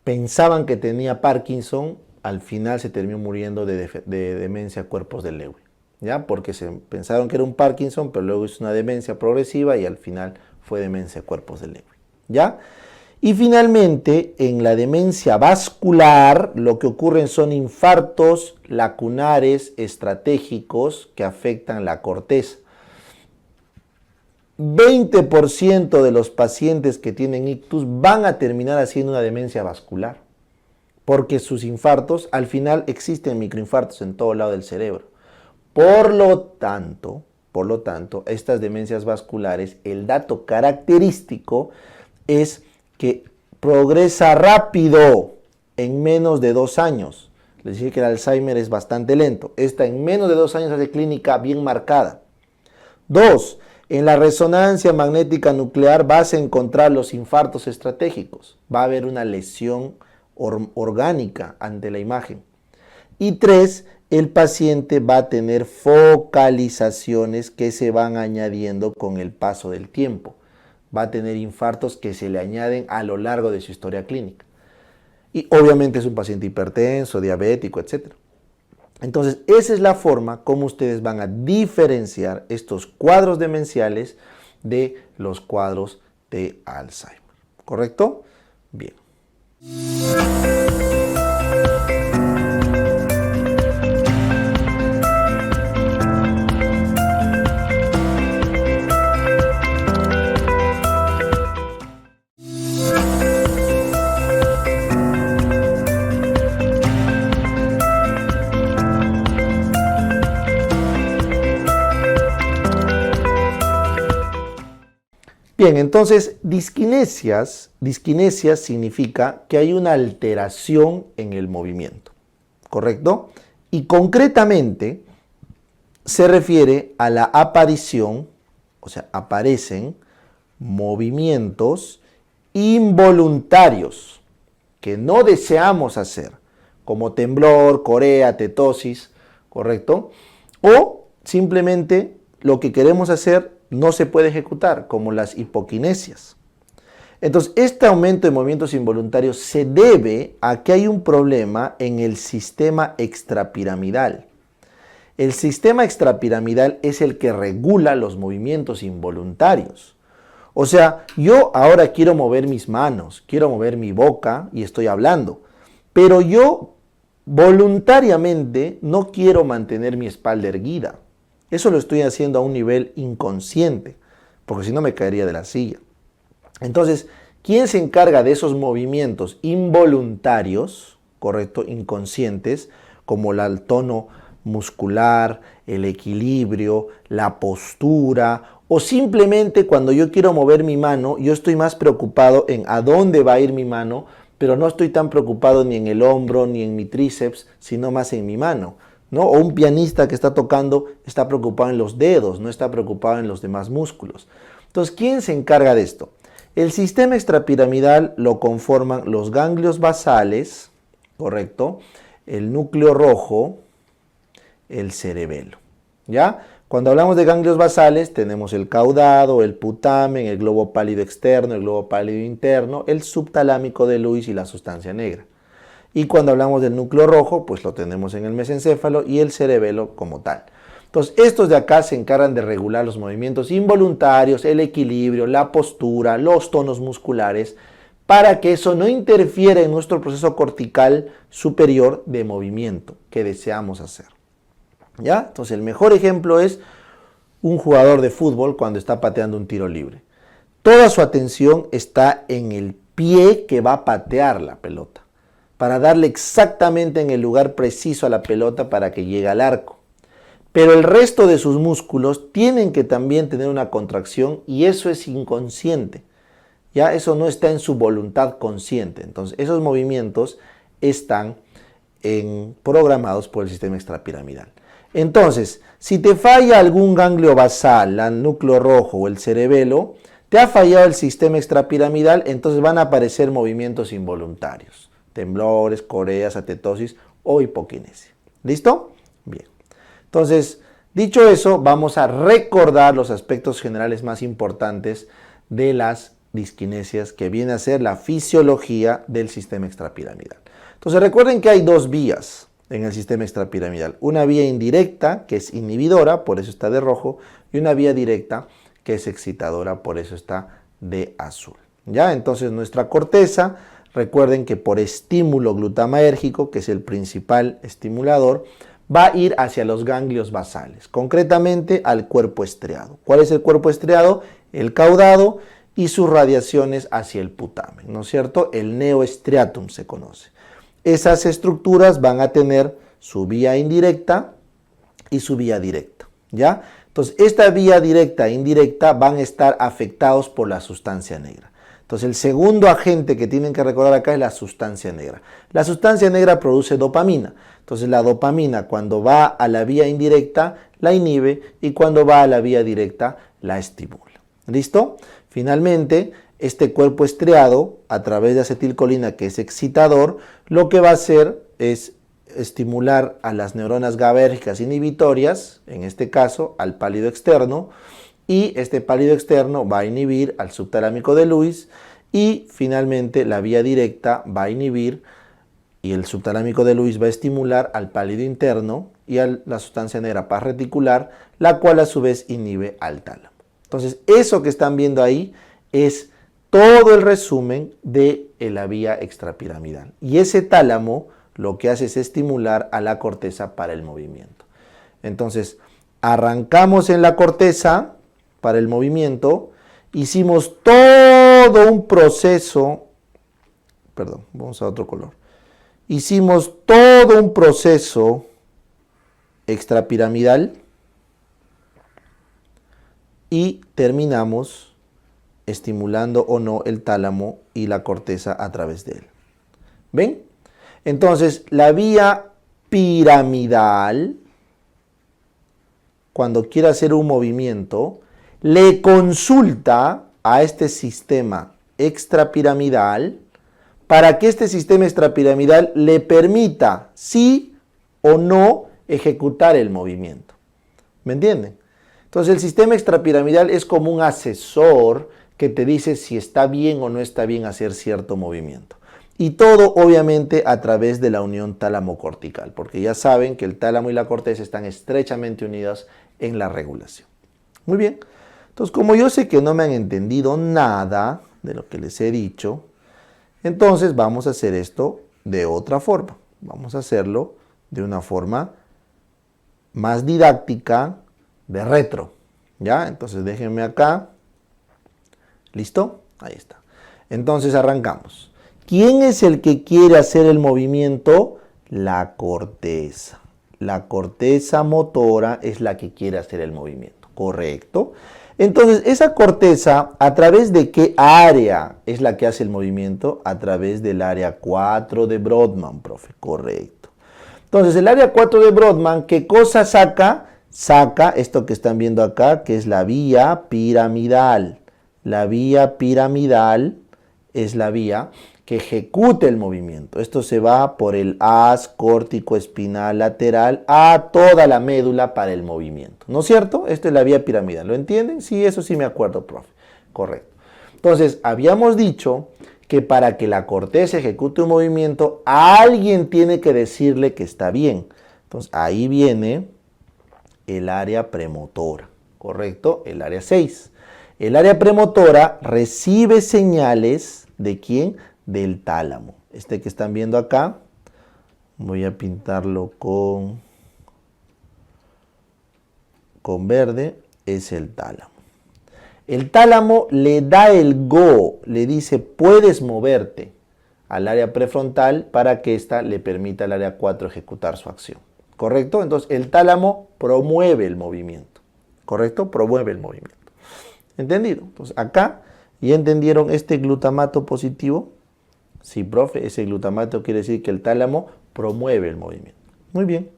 pensaban que tenía Parkinson, al final se terminó muriendo de demencia cuerpos de Lewy, ¿ya? Porque pensaron que era un Parkinson, pero luego es una demencia progresiva y al final fue demencia cuerpos de Lewy, ¿ya? Y finalmente, en la demencia vascular, lo que ocurren son infartos lacunares estratégicos que afectan la corteza. 20% de los pacientes que tienen ictus van a terminar haciendo una demencia vascular, porque sus infartos, al final existen microinfartos en todo lado del cerebro. Por lo tanto, estas demencias vasculares, el dato característico es que progresa rápido en menos de 2 años. Les dije que el Alzheimer es bastante lento. Esta en menos de 2 años hace clínica bien marcada. 2. En la resonancia magnética nuclear vas a encontrar los infartos estratégicos. Va a haber una lesión orgánica ante la imagen. Y 3. El paciente va a tener focalizaciones que se van añadiendo con el paso del tiempo. Va a tener infartos que se le añaden a lo largo de su historia clínica. Y obviamente es un paciente hipertenso, diabético, etc. Entonces, esa es la forma como ustedes van a diferenciar estos cuadros demenciales de los cuadros de Alzheimer. ¿Correcto? Bien. Bien, entonces disquinesias significa que hay una alteración en el movimiento, ¿correcto? Y concretamente se refiere a la aparición, o sea, aparecen movimientos involuntarios que no deseamos hacer, como temblor, corea, tetosis, ¿correcto? O simplemente lo que queremos hacer no se puede ejecutar, como las hipoquinesias. Entonces, este aumento de movimientos involuntarios se debe a que hay un problema en el sistema extrapiramidal. El sistema extrapiramidal es el que regula los movimientos involuntarios. O sea, yo ahora quiero mover mis manos, quiero mover mi boca y estoy hablando, pero yo voluntariamente no quiero mantener mi espalda erguida. Eso lo estoy haciendo a un nivel inconsciente, porque si no me caería de la silla. Entonces, ¿quién se encarga de esos movimientos involuntarios, correcto, inconscientes, como el tono muscular, el equilibrio, la postura, o simplemente cuando yo quiero mover mi mano, yo estoy más preocupado en a dónde va a ir mi mano, pero no estoy tan preocupado ni en el hombro, ni en mi tríceps, sino más en mi mano, ¿no? O un pianista que está tocando está preocupado en los dedos, no está preocupado en los demás músculos. Entonces, ¿quién se encarga de esto? El sistema extrapiramidal lo conforman los ganglios basales, ¿correcto? El núcleo rojo, el cerebelo, ¿ya? Cuando hablamos de ganglios basales, tenemos el caudado, el putamen, el globo pálido externo, el globo pálido interno, el subtalámico de Lewis y la sustancia negra. Y cuando hablamos del núcleo rojo, pues lo tenemos en el mesencéfalo y el cerebelo como tal. Entonces, estos de acá se encargan de regular los movimientos involuntarios, el equilibrio, la postura, los tonos musculares, para que eso no interfiera en nuestro proceso cortical superior de movimiento que deseamos hacer. ¿Ya? Entonces, el mejor ejemplo es un jugador de fútbol cuando está pateando un tiro libre. Toda su atención está en el pie que va a patear la pelota, para darle exactamente en el lugar preciso a la pelota para que llegue al arco. Pero el resto de sus músculos tienen que también tener una contracción y eso es inconsciente. Ya eso no está en su voluntad consciente. Entonces, esos movimientos están programados por el sistema extrapiramidal. Entonces, si te falla algún ganglio basal, el núcleo rojo o el cerebelo, te ha fallado el sistema extrapiramidal, entonces van a aparecer movimientos involuntarios. Temblores, coreas, atetosis o hipoquinesia. ¿Listo? Bien. Entonces, dicho eso, vamos a recordar los aspectos generales más importantes de las disquinesias, que viene a ser la fisiología del sistema extrapiramidal. Entonces, recuerden que hay dos vías en el sistema extrapiramidal. Una vía indirecta, que es inhibidora, por eso está de rojo, y una vía directa, que es excitadora, por eso está de azul. ¿Ya? Entonces, nuestra corteza, recuerden que por estímulo glutamatérgico, que es el principal estimulador, va a ir hacia los ganglios basales, concretamente al cuerpo estriado. ¿Cuál es el cuerpo estriado? El caudado y sus radiaciones hacia el putamen, ¿no es cierto? El neoestriatum se conoce. Esas estructuras van a tener su vía indirecta y su vía directa, ¿ya? Entonces, esta vía directa e indirecta van a estar afectados por la sustancia negra. Entonces, el segundo agente que tienen que recordar acá es la sustancia negra. La sustancia negra produce dopamina. Entonces, la dopamina, cuando va a la vía indirecta, la inhibe y cuando va a la vía directa la estimula. ¿Listo? Finalmente, este cuerpo estriado, a través de acetilcolina, que es excitador, lo que va a hacer es estimular a las neuronas GABAérgicas inhibitorias, en este caso al pálido externo, y este pálido externo va a inhibir al subtalámico de Lewis y finalmente la vía directa va a inhibir y el subtalámico de Lewis va a estimular al pálido interno y a la sustancia negra paz reticular, la cual a su vez inhibe al tálamo. Entonces, eso que están viendo ahí es todo el resumen de la vía extrapiramidal. Y ese tálamo lo que hace es estimular a la corteza para el movimiento. Entonces, arrancamos en la corteza para el movimiento, hicimos todo un proceso, perdón, vamos a otro color. Hicimos todo un proceso extrapiramidal y terminamos estimulando o no el tálamo y la corteza a través de él. ¿Ven? Entonces, la vía piramidal, cuando quiere hacer un movimiento, le consulta a este sistema extrapiramidal para que este sistema extrapiramidal le permita sí o no ejecutar el movimiento. ¿Me entienden? Entonces el sistema extrapiramidal es como un asesor que te dice si está bien o no está bien hacer cierto movimiento. Y todo obviamente a través de la unión tálamo-cortical, porque ya saben que el tálamo y la corteza están estrechamente unidos en la regulación. Muy bien, entonces como yo sé que no me han entendido nada de lo que les he dicho, entonces vamos a hacer esto de otra forma. Vamos a hacerlo de una forma más didáctica, de retro. ¿Ya? Entonces déjenme acá. ¿Listo? Ahí está. Entonces arrancamos. ¿Quién es el que quiere hacer el movimiento? La corteza. La corteza motora es la que quiere hacer el movimiento. ¿Correcto? Entonces, esa corteza, ¿a través de qué área es la que hace el movimiento? A través del área 4 de Brodmann, profe. Correcto. Entonces, el área 4 de Brodmann, ¿qué cosa saca? Saca esto que están viendo acá, que es la vía piramidal. La vía piramidal es la vía que ejecuta el movimiento. Esto se va por el haz córtico-espinal lateral a toda la médula para el movimiento. ¿No es cierto? Esta es la vía piramidal. ¿Lo entienden? Sí, eso sí me acuerdo, profe. Correcto. Entonces, habíamos dicho que para que la corteza ejecute un movimiento, alguien tiene que decirle que está bien. Entonces, ahí viene el área premotora. ¿Correcto? El área 6. El área premotora recibe señales ¿de quién? Del tálamo. Este que están viendo acá, voy a pintarlo con verde, es el tálamo. El tálamo le da el go, le dice puedes moverte al área prefrontal para que ésta le permita al área 4 ejecutar su acción. ¿Correcto? Entonces el tálamo promueve el movimiento. ¿Correcto? Promueve el movimiento. ¿Entendido? Entonces acá ya entendieron este glutamato positivo. Sí, profe, ese glutamato quiere decir que el tálamo promueve el movimiento. Muy bien.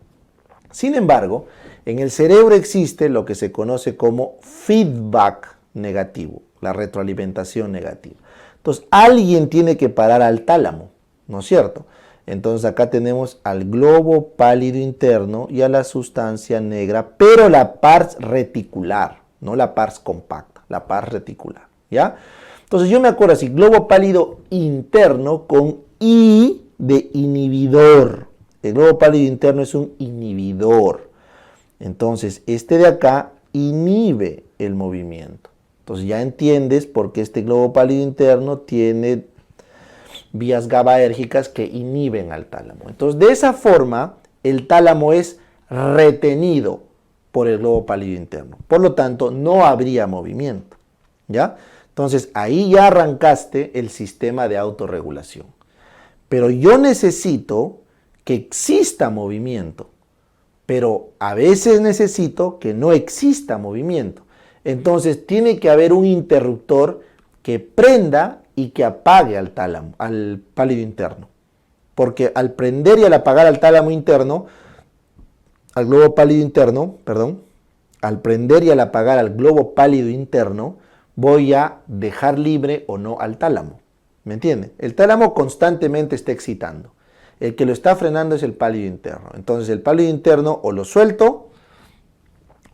Sin embargo, en el cerebro existe lo que se conoce como feedback negativo, la retroalimentación negativa. Entonces, alguien tiene que parar al tálamo, ¿no es cierto? Entonces, acá tenemos al globo pálido interno y a la sustancia negra, pero la pars reticular, no la pars compacta, la pars reticular, ¿ya? Entonces yo me acuerdo así, globo pálido interno con I de inhibidor. El globo pálido interno es un inhibidor. Entonces este de acá inhibe el movimiento. Entonces ya entiendes por qué este globo pálido interno tiene vías GABAérgicas que inhiben al tálamo. Entonces de esa forma el tálamo es retenido por el globo pálido interno. Por lo tanto no habría movimiento. ¿Ya? Entonces, ahí ya arrancaste el sistema de autorregulación. Pero yo necesito que exista movimiento. Pero a veces necesito que no exista movimiento. Entonces, tiene que haber un interruptor que prenda y que apague al tálamo, al pálido interno. Porque al prender y al apagar al tálamo interno, al globo pálido interno, perdón, al prender y al apagar al globo pálido interno, voy a dejar libre o no al tálamo. ¿Me entiende? El tálamo constantemente está excitando. El que lo está frenando es el pálido interno. Entonces el pálido interno o lo suelto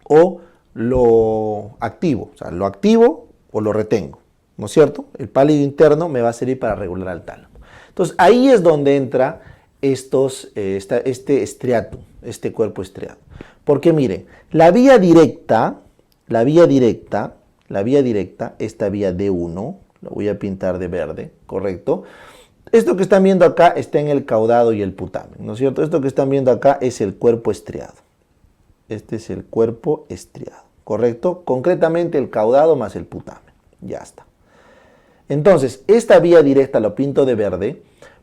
o lo activo. O sea, lo activo o lo retengo. ¿No es cierto? El pálido interno me va a servir para regular al tálamo. Entonces ahí es donde entra este estriatum, este cuerpo estriado. Porque miren, la vía directa, esta vía D1, la voy a pintar de verde, ¿correcto? Esto que están viendo acá está en el caudado y el putamen, ¿no es cierto? Esto que están viendo acá es el cuerpo estriado. Este es el cuerpo estriado, ¿correcto? Concretamente el caudado más el putamen. Ya está. Entonces, esta vía directa lo pinto de verde,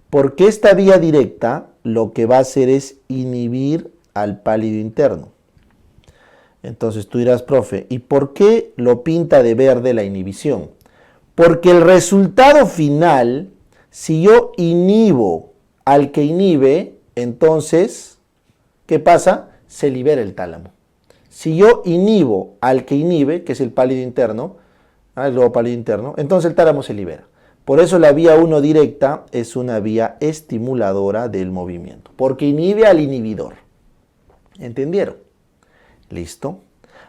porque esta vía directa lo que va a hacer es inhibir al pálido interno. Entonces tú dirás, profe, ¿y por qué lo pinta de verde la inhibición? Porque el resultado final, si yo inhibo al que inhibe, entonces, ¿qué pasa? Se libera el tálamo. Si yo inhibo al que inhibe, que es el pálido interno, el globo pálido interno, entonces el tálamo se libera. Por eso la vía 1 directa es una vía estimuladora del movimiento, porque inhibe al inhibidor. ¿Entendieron? Listo.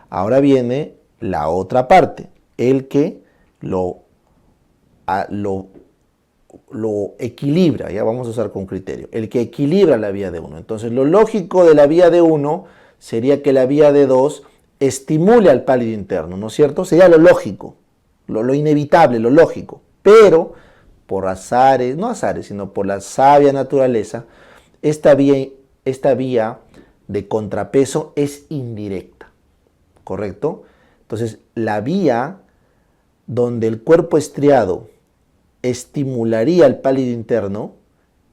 Ahora viene la otra parte, el que lo equilibra, ya vamos a usar con criterio, el que equilibra la vía D1. Entonces lo lógico de la vía D1 sería que la vía D2 estimule al pálido interno, ¿no es cierto? Sería lo lógico, lo inevitable, lo lógico. Pero por azares, no azares, sino por la sabia naturaleza, esta vía de contrapeso es indirecta, ¿correcto? Entonces la vía donde el cuerpo estriado estimularía al pálido interno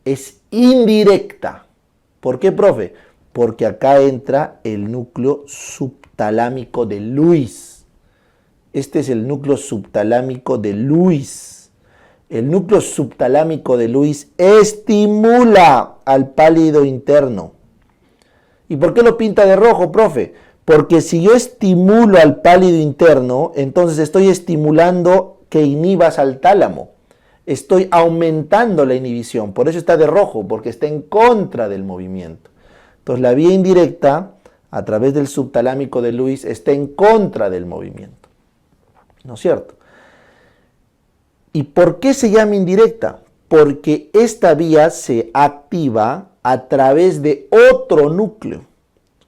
es indirecta. ¿Por qué, profe? Porque acá entra el núcleo subtalámico de Lewis. Este es el núcleo subtalámico de Lewis. El núcleo subtalámico de Lewis estimula al pálido interno. ¿Y por qué lo pinta de rojo, profe? Porque si yo estimulo al pálido interno, entonces estoy estimulando que inhibas al tálamo. Estoy aumentando la inhibición. Por eso está de rojo, porque está en contra del movimiento. Entonces la vía indirecta, a través del subtalámico de Lewis, está en contra del movimiento. ¿No es cierto? ¿Y por qué se llama indirecta? Porque esta vía se activa a través de otro núcleo,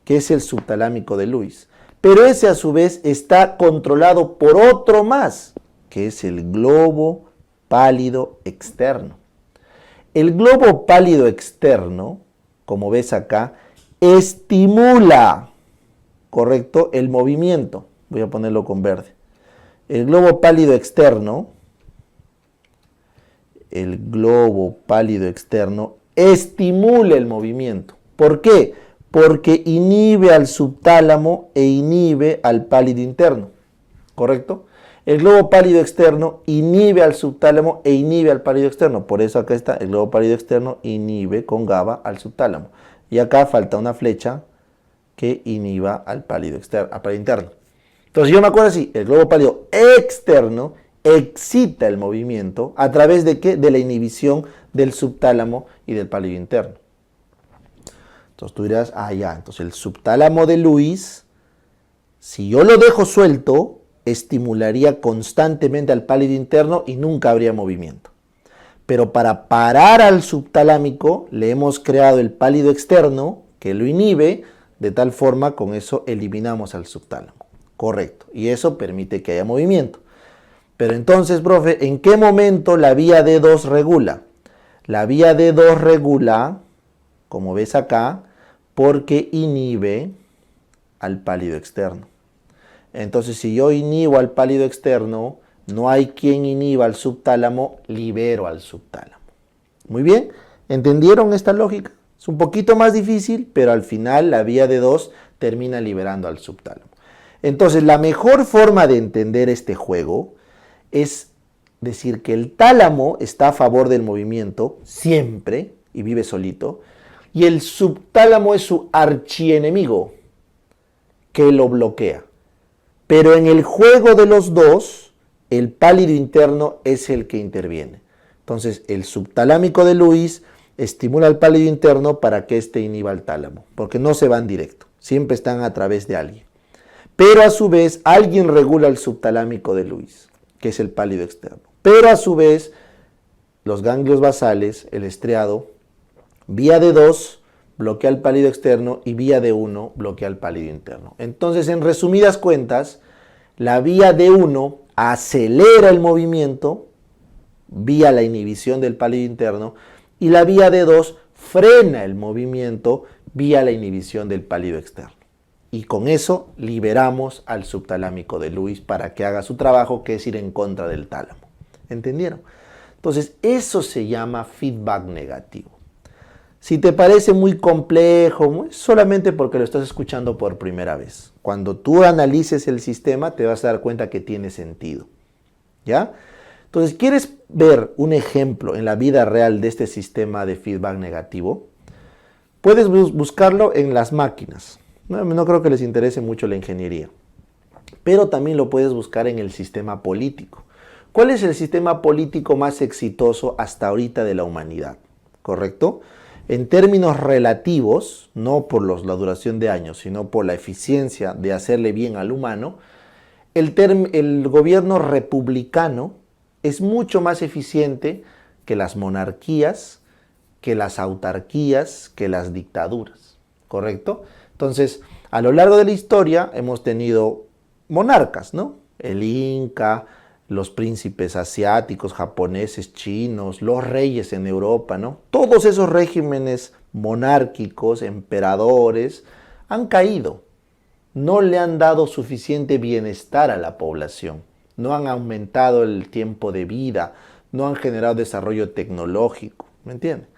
que es el subtalámico de Lewis. Pero ese a su vez está controlado por otro más, que es el globo pálido externo. El globo pálido externo, como ves acá, estimula, ¿correcto?, el movimiento. Voy a ponerlo con verde. El globo pálido externo estimula el movimiento. ¿Por qué? Porque inhibe al subtálamo e inhibe al pálido interno, ¿correcto? El globo pálido externo inhibe al subtálamo e inhibe al pálido externo. Por eso acá está, el globo pálido externo inhibe con GABA al subtálamo. Y acá falta una flecha que inhiba al pálido externo, al pálido interno. Entonces yo me acuerdo así, el globo pálido externo excita el movimiento a través de ¿qué? De la inhibición del subtálamo y del pálido interno. Entonces tú dirás, ya, entonces el subtálamo de Lewis, si yo lo dejo suelto, estimularía constantemente al pálido interno y nunca habría movimiento. Pero para parar al subtalámico le hemos creado el pálido externo que lo inhibe, de tal forma con eso eliminamos al subtálamo. Correcto. Y eso permite que haya movimiento. Pero entonces, profe, ¿en qué momento la vía D2 regula? La vía D2 regula, como ves acá, porque inhibe al pálido externo. Entonces, si yo inhibo al pálido externo, no hay quien inhiba al subtálamo, libero al subtálamo. Muy bien, ¿entendieron esta lógica? Es un poquito más difícil, pero al final la vía D2 termina liberando al subtálamo. Entonces, la mejor forma de entender este juego es decir que el tálamo está a favor del movimiento siempre y vive solito, y el subtálamo es su archienemigo. que lo bloquea. Pero en el juego de los dos, el pálido interno es el que interviene. Entonces, el subtalámico de Lewis estimula al pálido interno para que éste inhiba al tálamo, porque no se van directo, siempre están a través de alguien. Pero a su vez, alguien regula el subtalámico de Lewis, que es el pálido externo. Pero a su vez, los ganglios basales, el estriado, vía D2 bloquea el pálido externo y vía D1 bloquea el pálido interno. Entonces, en resumidas cuentas, la vía D1 acelera el movimiento vía la inhibición del pálido interno y la vía D2 frena el movimiento vía la inhibición del pálido externo. Y con eso liberamos al subtalámico de Lewis para que haga su trabajo, que es ir en contra del tálamo. ¿Entendieron? Entonces, eso se llama feedback negativo. Si te parece muy complejo, solamente porque lo estás escuchando por primera vez. Cuando tú analices el sistema, te vas a dar cuenta que tiene sentido. ¿Ya? Entonces, ¿quieres ver un ejemplo en la vida real de este sistema de feedback negativo? Puedes buscarlo en las máquinas. No creo que les interese mucho la ingeniería. Pero también lo puedes buscar en el sistema político. ¿Cuál es el sistema político más exitoso hasta ahorita de la humanidad? ¿Correcto? En términos relativos, no por la duración de años, sino por la eficiencia de hacerle bien al humano, el gobierno republicano es mucho más eficiente que las monarquías, que las autarquías, que las dictaduras. ¿Correcto? Entonces, a lo largo de la historia hemos tenido monarcas, ¿no? El Inca, los príncipes asiáticos, japoneses, chinos, los reyes en Europa, ¿no? Todos esos regímenes monárquicos, emperadores, han caído. No le han dado suficiente bienestar a la población. No han aumentado el tiempo de vida, no han generado desarrollo tecnológico, ¿me entiendes?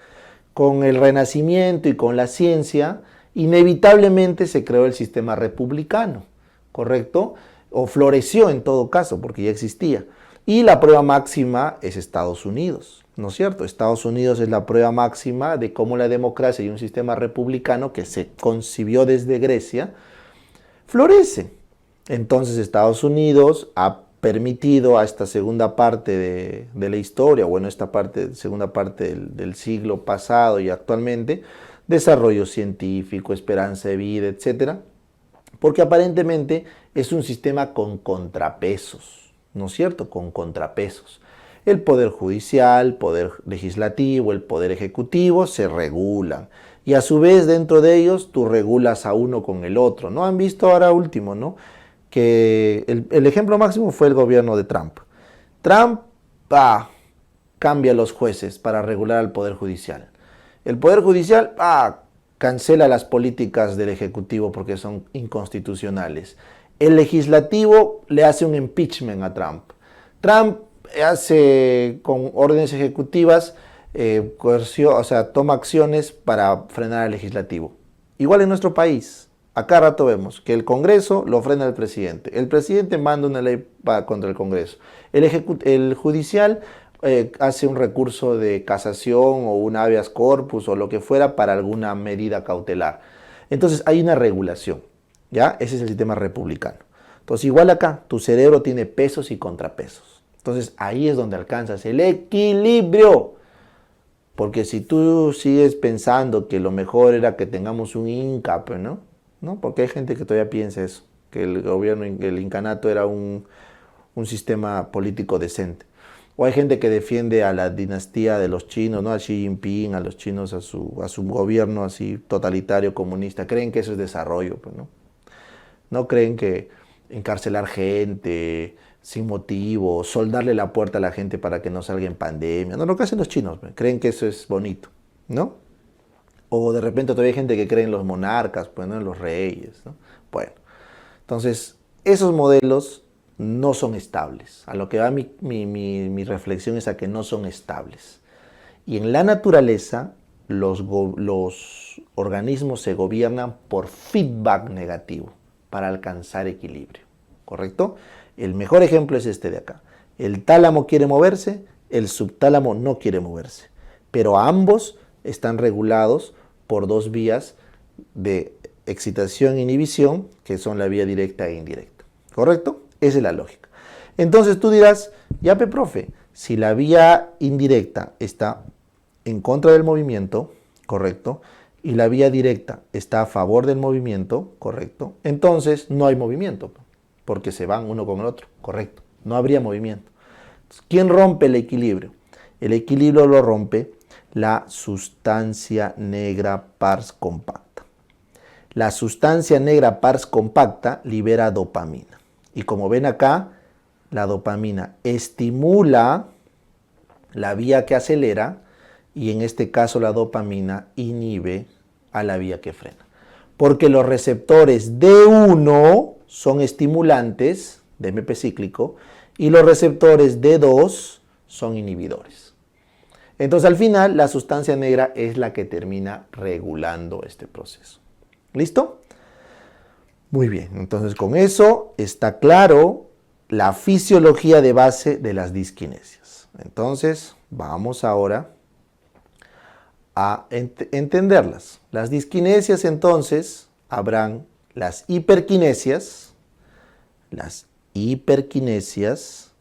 Con el Renacimiento y con la ciencia, inevitablemente se creó el sistema republicano, ¿correcto? O floreció en todo caso, porque ya existía. Y la prueba máxima es Estados Unidos, ¿no es cierto? Estados Unidos es la prueba máxima de cómo la democracia y un sistema republicano que se concibió desde Grecia florece. Entonces Estados Unidos ha permitido a esta segunda parte de la historia, bueno, segunda parte del siglo pasado y actualmente, desarrollo científico, esperanza de vida, etcétera, porque aparentemente es un sistema con contrapesos, ¿no es cierto? Con contrapesos. El poder judicial, el poder legislativo, el poder ejecutivo se regulan. Y a su vez dentro de ellos tú regulas a uno con el otro. ¿No han visto ahora último, no? Que el ejemplo máximo fue el gobierno de Trump. Trump cambia los jueces para regular al poder judicial. El poder judicial cancela las políticas del ejecutivo porque son inconstitucionales. El legislativo le hace un impeachment a Trump. Trump hace con órdenes ejecutivas, toma acciones para frenar al legislativo. Igual en nuestro país, a cada rato vemos que el Congreso lo frena el presidente manda una ley contra el Congreso, el judicial hace un recurso de casación o un habeas corpus o lo que fuera para alguna medida cautelar. Entonces hay una regulación, ¿ya? Ese es el sistema republicano. Entonces igual acá, tu cerebro tiene pesos y contrapesos. Entonces ahí es donde alcanzas el equilibrio. Porque si tú sigues pensando que lo mejor era que tengamos un Inca, pues, ¿no? Porque hay gente que todavía piensa eso, que el gobierno, el incanato era un sistema político decente. O hay gente que defiende a la dinastía de los chinos, ¿no? A Xi Jinping, a los chinos, a su gobierno así totalitario, comunista. Creen que eso es desarrollo, pues, ¿no? No creen que encarcelar gente sin motivo, soldarle la puerta a la gente para que no salga en pandemia. No, lo que hacen los chinos, pues, creen que eso es bonito, ¿no? O de repente todavía hay gente que cree en los monarcas, pues, ¿no? En los reyes, ¿no? Bueno, entonces esos modelos no son estables. A lo que va mi reflexión es a que no son estables. Y en la naturaleza los organismos se gobiernan por feedback negativo para alcanzar equilibrio, ¿correcto? El mejor ejemplo es este de acá. El tálamo quiere moverse, el subtálamo no quiere moverse, pero ambos están regulados por dos vías de excitación e inhibición, que son la vía directa e indirecta. ¿Correcto? Esa es la lógica. Entonces tú dirás, ya profe, si la vía indirecta está en contra del movimiento, ¿correcto? Y la vía directa está a favor del movimiento, ¿correcto? Entonces no hay movimiento, porque se van uno con el otro, ¿correcto? No habría movimiento. ¿Quién rompe el equilibrio? El equilibrio lo rompe la sustancia negra pars compacta. La sustancia negra pars compacta libera dopamina. Y como ven acá, la dopamina estimula la vía que acelera y en este caso la dopamina inhibe a la vía que frena. Porque los receptores D1 son estimulantes de MP cíclico y los receptores D2 son inhibidores. Entonces al final la sustancia negra es la que termina regulando este proceso. ¿Listo? Muy bien, entonces con eso está claro la fisiología de base de las disquinesias. Entonces vamos ahora a entenderlas. Las disquinesias entonces habrán las hiperquinesias. Las hiperquinesias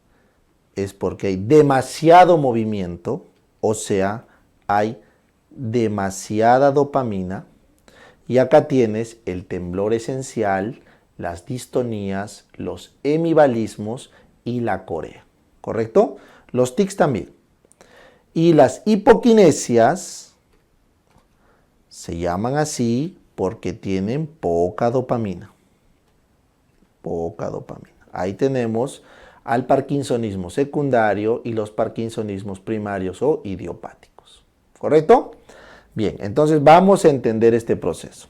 es porque hay demasiado movimiento, o sea, hay demasiada dopamina. Y acá tienes el temblor esencial, las distonías, los hemivalismos y la corea. ¿Correcto? Los tics también. Y las hipoquinesias se llaman así porque tienen poca dopamina. Poca dopamina. Ahí tenemos al parkinsonismo secundario y los parkinsonismos primarios o idiopáticos. ¿Correcto? Bien, entonces vamos a entender este proceso.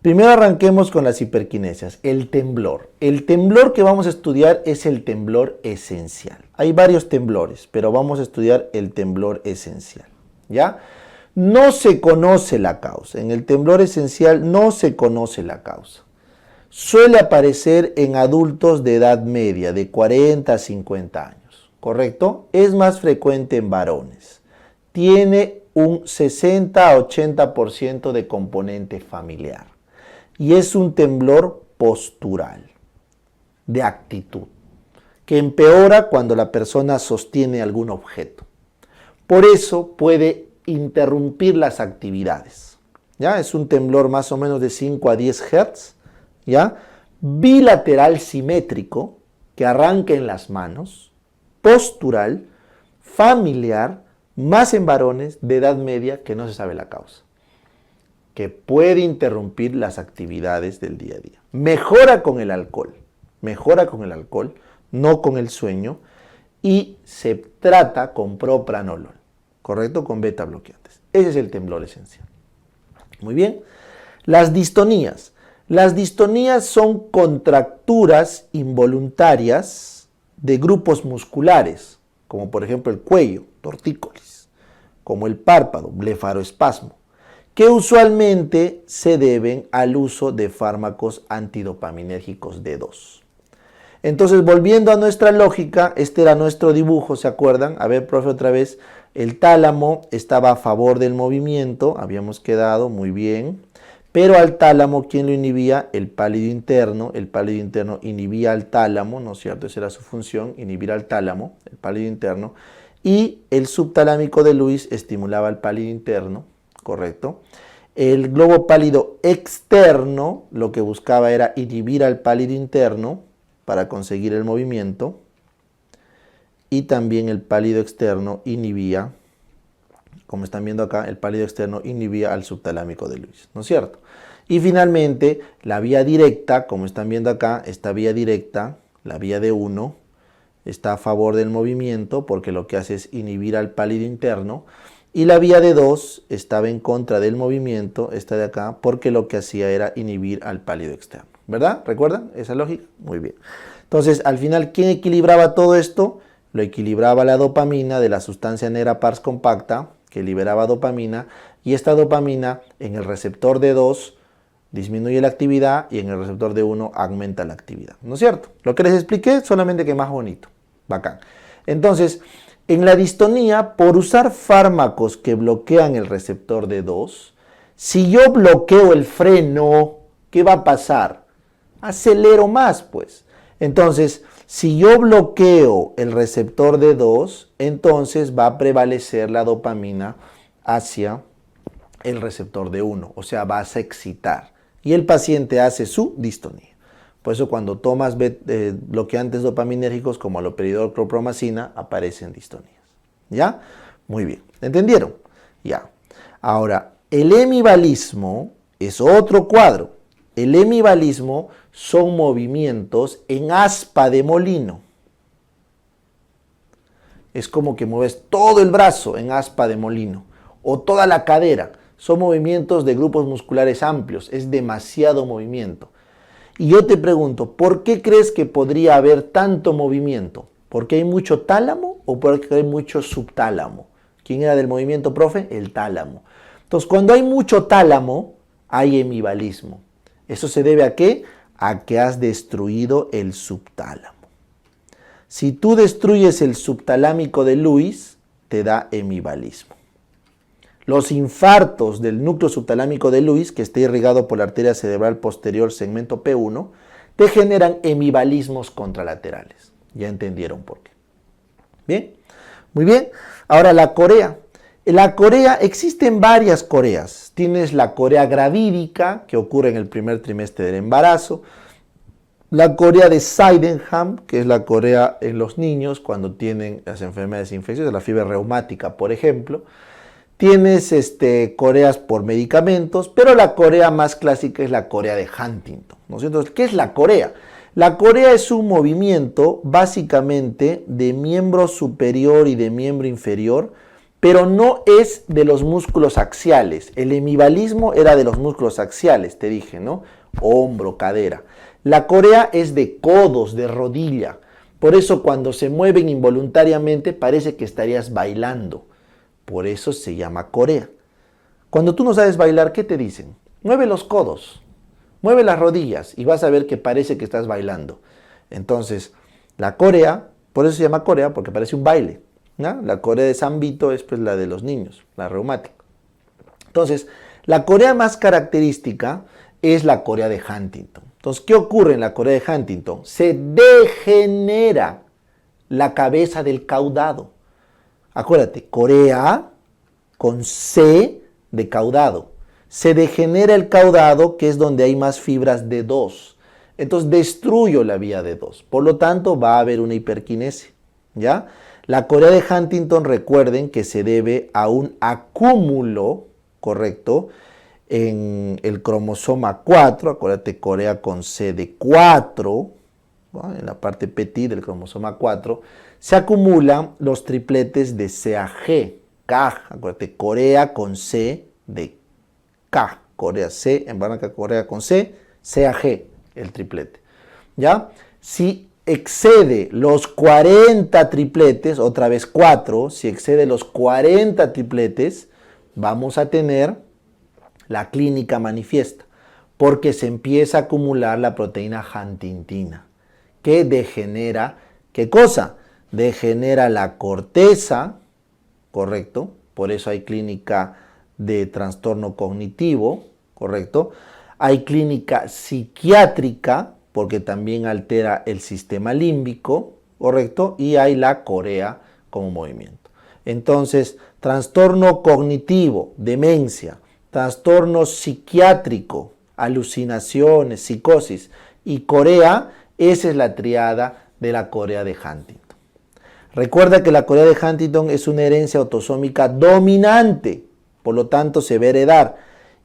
Primero arranquemos con las hiperquinesias, el temblor. El temblor que vamos a estudiar es el temblor esencial. Hay varios temblores, pero vamos a estudiar el temblor esencial. ¿Ya? No se conoce la causa. En el temblor esencial no se conoce la causa. Suele aparecer en adultos de edad media, de 40 a 50 años. ¿Correcto? Es más frecuente en varones. Tiene un 60 a 80% de componente familiar. Y es un temblor postural, de actitud, que empeora cuando la persona sostiene algún objeto. Por eso puede interrumpir las actividades. ¿Ya? Es un temblor más o menos de 5 a 10 Hz, ¿ya? Bilateral simétrico, que arranca en las manos, postural, familiar, más en varones de edad media que no se sabe la causa, que puede interrumpir las actividades del día a día. Mejora con el alcohol, no con el sueño, y se trata con propranolol, ¿correcto? Con beta bloqueantes. Ese es el temblor esencial. Muy bien. Las distonías. Las distonías son contracturas involuntarias de grupos musculares, como por ejemplo el cuello, tortícolis, como el párpado, blefaroespasmo, que usualmente se deben al uso de fármacos antidopaminérgicos D2. Entonces, volviendo a nuestra lógica, este era nuestro dibujo, ¿se acuerdan? A ver, profe, otra vez. El tálamo estaba a favor del movimiento, habíamos quedado muy bien. Pero al tálamo, ¿quién lo inhibía? El pálido interno. El pálido interno inhibía al tálamo, ¿no es cierto? Esa era su función, inhibir al tálamo, el pálido interno. Y el subtalámico de Lewis estimulaba al pálido interno, ¿correcto? El globo pálido externo lo que buscaba era inhibir al pálido interno para conseguir el movimiento. Y también el pálido externo inhibía, como están viendo acá, el pálido externo inhibía al subtalámico de Lewis, ¿no es cierto? Y finalmente, la vía directa, como están viendo acá, esta vía directa, la vía D1, está a favor del movimiento porque lo que hace es inhibir al pálido interno. Y la vía D2 estaba en contra del movimiento, esta de acá, porque lo que hacía era inhibir al pálido externo. ¿Verdad? ¿Recuerdan esa lógica? Muy bien. Entonces, al final, ¿quién equilibraba todo esto? Lo equilibraba la dopamina de la sustancia negra pars compacta, que liberaba dopamina, y esta dopamina en el receptor D2 disminuye la actividad y en el receptor D1 aumenta la actividad. ¿No es cierto? Lo que les expliqué, solamente que más bonito. Bacán. Entonces, en la distonía, por usar fármacos que bloquean el receptor D2, Si yo bloqueo el freno, ¿qué va a pasar? Acelero más, pues. Entonces, si yo bloqueo el receptor de 2, entonces va a prevalecer la dopamina hacia el receptor de 1, o sea, vas a excitar. Y el paciente hace su distonía. Por eso cuando tomas bloqueantes dopaminérgicos como haloperidol, clorpromacina, aparecen distonías. ¿Ya? Muy bien. ¿Entendieron? Ya. Ahora, el hemivalismo es otro cuadro. El hemivalismo son movimientos en aspa de molino. Es como que mueves todo el brazo en aspa de molino o toda la cadera. Son movimientos de grupos musculares amplios. Es demasiado movimiento. Y yo te pregunto, ¿por qué crees que podría haber tanto movimiento? ¿Porque hay mucho tálamo o porque hay mucho subtálamo? ¿Quién era del movimiento, profe? El tálamo. Entonces, cuando hay mucho tálamo, hay hemivalismo. ¿Eso se debe a qué? A que has destruido el subtálamo. Si tú destruyes el subtalámico de Lewis, te da hemivalismo. Los infartos del núcleo subtalámico de Lewis, que está irrigado por la arteria cerebral posterior segmento P1, te generan hemivalismos contralaterales. Ya entendieron por qué. Bien, muy bien. Ahora la corea. En la corea existen varias coreas. Tienes la corea gravídica, que ocurre en el primer trimestre del embarazo. La corea de Sydenham, que es la corea en los niños cuando tienen las enfermedades infecciosas, la fiebre reumática, por ejemplo. Tienes coreas por medicamentos, pero la corea más clásica es la corea de Huntington, ¿no es cierto? ¿Qué es la corea? La corea es un movimiento básicamente de miembro superior y de miembro inferior, pero no es de los músculos axiales. El hemivalismo era de los músculos axiales, te dije, ¿no? Hombro, cadera. La corea es de codos, de rodilla. Por eso cuando se mueven involuntariamente parece que estarías bailando. Por eso se llama corea. Cuando tú no sabes bailar, ¿qué te dicen? Mueve los codos, mueve las rodillas y vas a ver que parece que estás bailando. Entonces, la corea, por eso se llama corea, porque parece un baile, ¿no? La corea de San Vito es pues la de los niños, la reumática. Entonces, la corea más característica es la corea de Huntington. Entonces, ¿qué ocurre en la corea de Huntington? Se degenera la cabeza del caudado. Acuérdate, corea con C de caudado. Se degenera el caudado, que es donde hay más fibras de 2. Entonces destruyo la vía de 2. Por lo tanto, va a haber una hiperquinesia. ¿Ya? La corea de Huntington, recuerden que se debe a un acúmulo, ¿correcto?, en el cromosoma 4. Acuérdate, corea con C de 4. En la parte petit del cromosoma 4, se acumulan los tripletes de C a G, K, acuérdate, corea con C de K, corea C, en barranca corea con C, C a G, el triplete. ¿Ya? Si excede los 40 tripletes, otra vez 4, si excede los 40 tripletes, vamos a tener la clínica manifiesta, porque se empieza a acumular la proteína huntingtina, que degenera, ¿qué cosa? Degenera la corteza, ¿correcto? Por eso hay clínica de trastorno cognitivo, ¿correcto? Hay clínica psiquiátrica, porque también altera el sistema límbico, ¿correcto? Y hay la corea como movimiento. Entonces, trastorno cognitivo, demencia, trastorno psiquiátrico, alucinaciones, psicosis y corea. Esa es la triada de la corea de Huntington. Recuerda que la corea de Huntington es una herencia autosómica dominante, por lo tanto se va a heredar.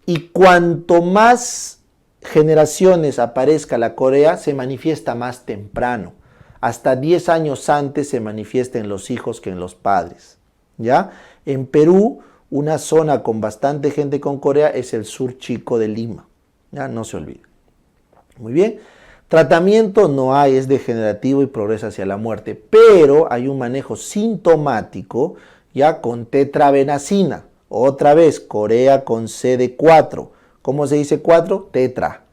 Y cuanto más generaciones aparezca la corea, se manifiesta más temprano. Hasta 10 años antes se manifiesta en los hijos que en los padres. ¿Ya? En Perú, una zona con bastante gente con corea es el sur chico de Lima. ¿Ya? No se olvide. Muy bien. Tratamiento no hay, es degenerativo y progresa hacia la muerte, pero hay un manejo sintomático ya con tetrabenazina. Otra vez, corea con C de 4. ¿Cómo se dice 4? Tetra.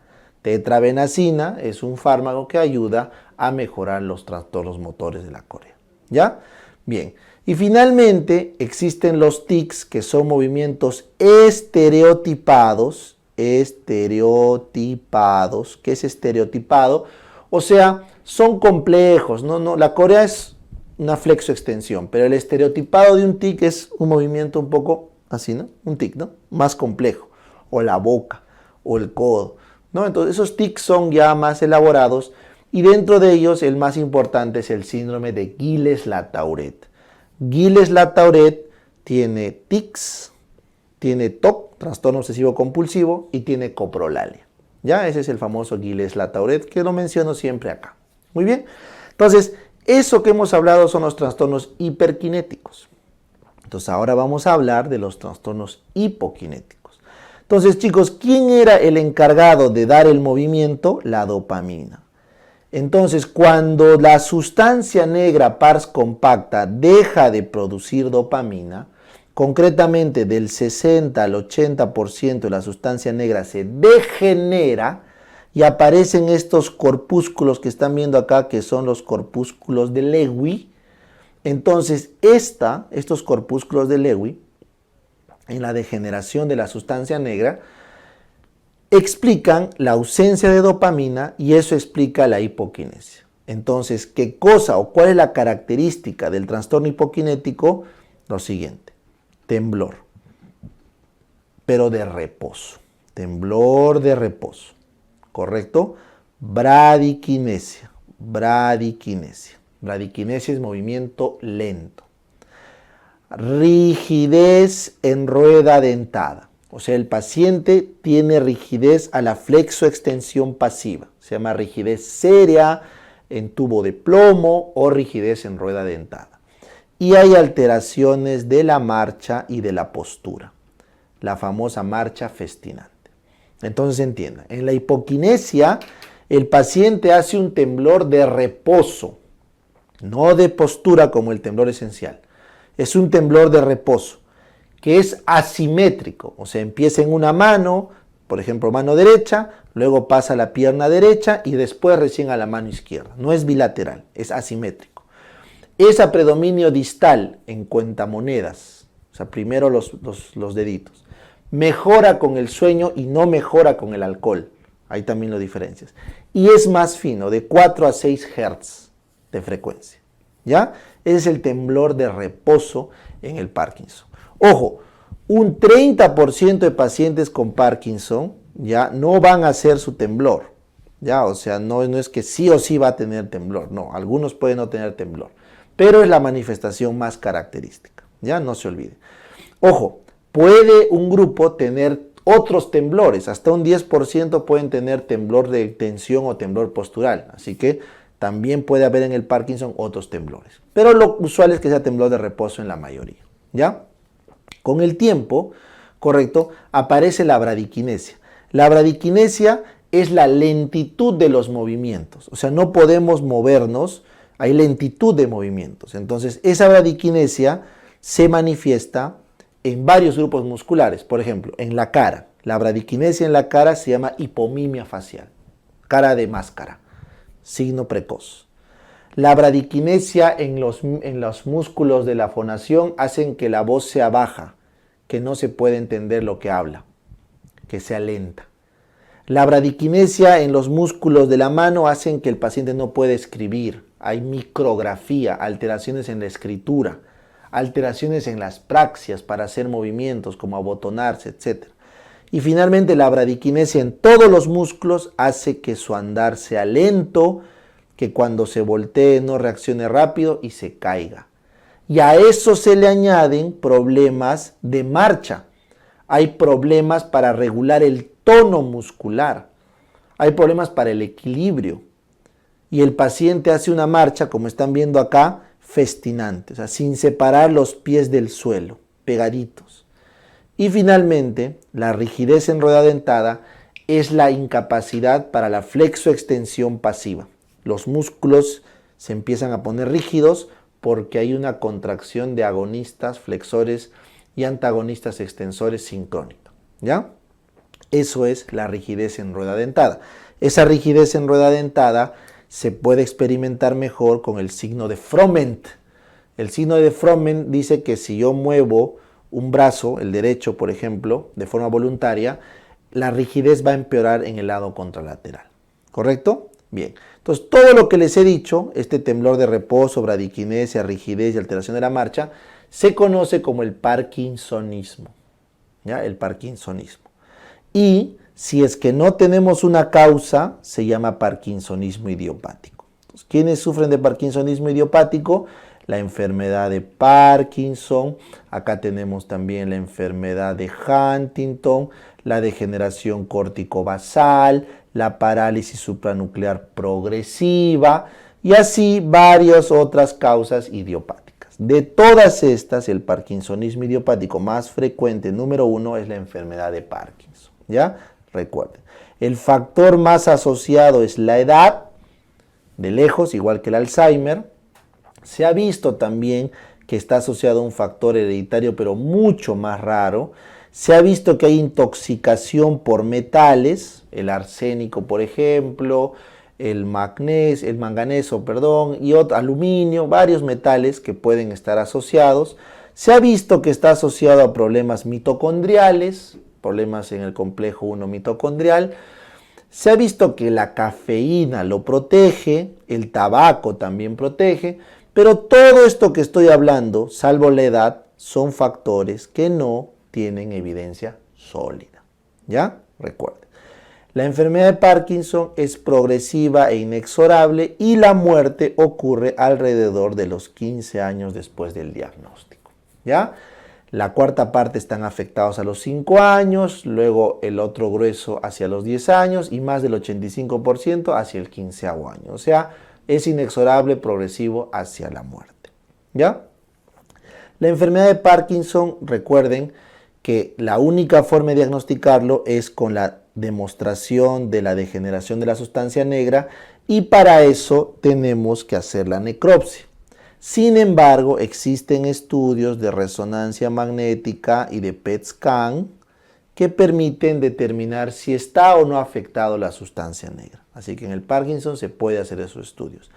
Tetrabenazina es un fármaco que ayuda a mejorar los trastornos motores de la corea. ¿Ya? Bien. Y finalmente existen los tics, que son movimientos estereotipados. Estereotipados. ¿Qué es estereotipado? O sea, son complejos. La corea es una flexoextensión, pero el estereotipado de un tic es un movimiento un poco así, ¿no? Un tic, ¿no? Más complejo. O la boca, o el codo, ¿no? Entonces esos tics son ya más elaborados y dentro de ellos el más importante es el síndrome de Gilles-Latourette. Gilles-Latourette tiene tics, tiene TOC, trastorno obsesivo compulsivo, y tiene coprolalia. Ya, ese es el famoso Gilles-Latourette que lo menciono siempre acá. Muy bien. Entonces, eso que hemos hablado son los trastornos hiperkinéticos. Entonces, ahora vamos a hablar de los trastornos hipokinéticos. Entonces, chicos, ¿quién era el encargado de dar el movimiento? La dopamina. Entonces, cuando la sustancia negra pars compacta deja de producir dopamina, concretamente del 60 al 80% de la sustancia negra se degenera y aparecen estos corpúsculos que están viendo acá, que son los corpúsculos de Lewy. Entonces, estos corpúsculos de Lewy, en la degeneración de la sustancia negra, explican la ausencia de dopamina y eso explica la hipoquinesia. Entonces, ¿qué cosa o cuál es la característica del trastorno hipoquinético? Lo siguiente, temblor, pero de reposo. Temblor de reposo, ¿correcto? Bradiquinesia. Bradiquinesia es movimiento lento. Rigidez en rueda dentada. O sea, el paciente tiene rigidez a la flexoextensión pasiva. Se llama rigidez seria en tubo de plomo o rigidez en rueda dentada. Y hay alteraciones de la marcha y de la postura. La famosa marcha festinante. Entonces entienda, en la hipoquinesia el paciente hace un temblor de reposo, no de postura como el temblor esencial. Es un temblor de reposo, que es asimétrico, o sea, empieza en una mano, por ejemplo, mano derecha, luego pasa a la pierna derecha y después recién a la mano izquierda. No es bilateral, es asimétrico. Es a predominio distal en cuentamonedas, o sea, primero los deditos. Mejora con el sueño y no mejora con el alcohol. Ahí también lo diferencias. Y es más fino, de 4 a 6 Hz de frecuencia. ¿Ya? Ese es el temblor de reposo en el Parkinson. Ojo, un 30% de pacientes con Parkinson ya no van a hacer su temblor. ¿Ya? O sea, no es que sí o sí va a tener temblor. No, algunos pueden no tener temblor. Pero es la manifestación más característica. ¿Ya? No se olvide. Ojo, puede un grupo tener otros temblores. Hasta un 10% pueden tener temblor de tensión o temblor postural. Así que también puede haber en el Parkinson otros temblores. Pero lo usual es que sea temblor de reposo en la mayoría. ¿Ya? Con el tiempo, correcto, aparece la bradiquinesia. La bradiquinesia es la lentitud de los movimientos. O sea, no podemos movernos, hay lentitud de movimientos. Entonces, esa bradiquinesia se manifiesta en varios grupos musculares. Por ejemplo, en la cara. La bradiquinesia en la cara se llama hipomimia facial. Cara de máscara. Signo precoz. La bradiquinesia en los músculos de la fonación hacen que la voz sea baja, que no se puede entender lo que habla, que sea lenta. La bradiquinesia en los músculos de la mano hacen que el paciente no pueda escribir. Hay micrografía, alteraciones en la escritura, alteraciones en las praxias para hacer movimientos como abotonarse, etc. Y finalmente la bradiquinesia en todos los músculos hace que su andar sea lento, que cuando se voltee no reaccione rápido y se caiga. Y a eso se le añaden problemas de marcha. Hay problemas para regular el tono muscular. Hay problemas para el equilibrio. Y el paciente hace una marcha, como están viendo acá, festinante, o sea, sin separar los pies del suelo, pegaditos. Y finalmente, la rigidez en rueda dentada es la incapacidad para la flexoextensión pasiva. Los músculos se empiezan a poner rígidos porque hay una contracción de agonistas, flexores y antagonistas extensores sincrónica. ¿Ya? Eso es la rigidez en rueda dentada. Esa rigidez en rueda dentada se puede experimentar mejor con el signo de Froment. El signo de Fromm dice que si yo muevo un brazo, el derecho, por ejemplo, de forma voluntaria, la rigidez va a empeorar en el lado contralateral. ¿Correcto? Bien. Entonces, todo lo que les he dicho, este temblor de reposo, bradiquinesia, rigidez y alteración de la marcha, se conoce como el parkinsonismo. ¿Ya? El parkinsonismo. Y si es que no tenemos una causa, se llama parkinsonismo idiopático. Entonces, ¿quiénes sufren de parkinsonismo idiopático? La enfermedad de Parkinson, acá tenemos también la enfermedad de Huntington, la degeneración córtico-basal, la parálisis supranuclear progresiva y así varias otras causas idiopáticas. De todas estas, el parkinsonismo idiopático más frecuente, número 1, es la enfermedad de Parkinson. ¿Ya? Recuerden, el factor más asociado es la edad, de lejos, igual que el Alzheimer. Se ha visto también que está asociado a un factor hereditario, pero mucho más raro. Se ha visto que hay intoxicación por metales, el arsénico, por ejemplo, el manganeso, y aluminio, varios metales que pueden estar asociados. Se ha visto que está asociado a problemas mitocondriales, problemas en el complejo 1 mitocondrial. Se ha visto que la cafeína lo protege, el tabaco también protege, pero todo esto que estoy hablando, salvo la edad, son factores que no tienen evidencia sólida. ¿Ya? Recuerden. La enfermedad de Parkinson es progresiva e inexorable y la muerte ocurre alrededor de los 15 años después del diagnóstico. ¿Ya? La cuarta parte están afectados a los 5 años, luego el otro grueso hacia los 10 años y más del 85% hacia el 15º año. O sea, es inexorable, progresivo hacia la muerte. ¿Ya? La enfermedad de Parkinson, recuerden que la única forma de diagnosticarlo es con la demostración de la degeneración de la sustancia negra y para eso tenemos que hacer la necropsia. Sin embargo, existen estudios de resonancia magnética y de PET scan que permiten determinar si está o no afectado la sustancia negra. Así que en el Parkinson se puede hacer esos estudios.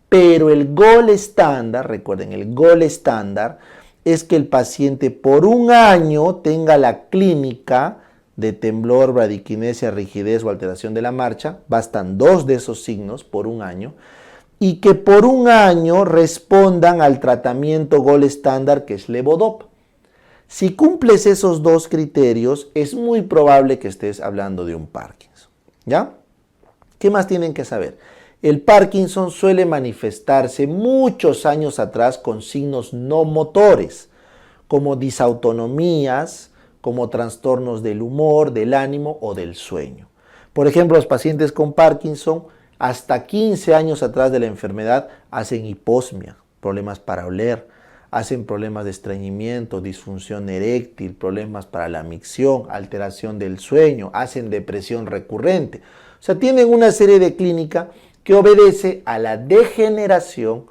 Pero el gold estándar, recuerden, el gold estándar es que el paciente por un año tenga la clínica de temblor, bradiquinesia, rigidez o alteración de la marcha. Bastan 2 de esos signos por un año. Y que por un año respondan al tratamiento gold estándar que es levodopa. Si cumples esos 2 criterios, es muy probable que estés hablando de un Parkinson. ¿Ya? ¿Qué más tienen que saber? El Parkinson suele manifestarse muchos años atrás con signos no motores, como disautonomías, como trastornos del humor, del ánimo o del sueño. Por ejemplo, los pacientes con Parkinson, hasta 15 años atrás de la enfermedad, hacen hiposmia, problemas para oler, hacen problemas de estreñimiento, disfunción eréctil, problemas para la micción, alteración del sueño, hacen depresión recurrente. O sea, tienen una serie de clínica que obedece a la degeneración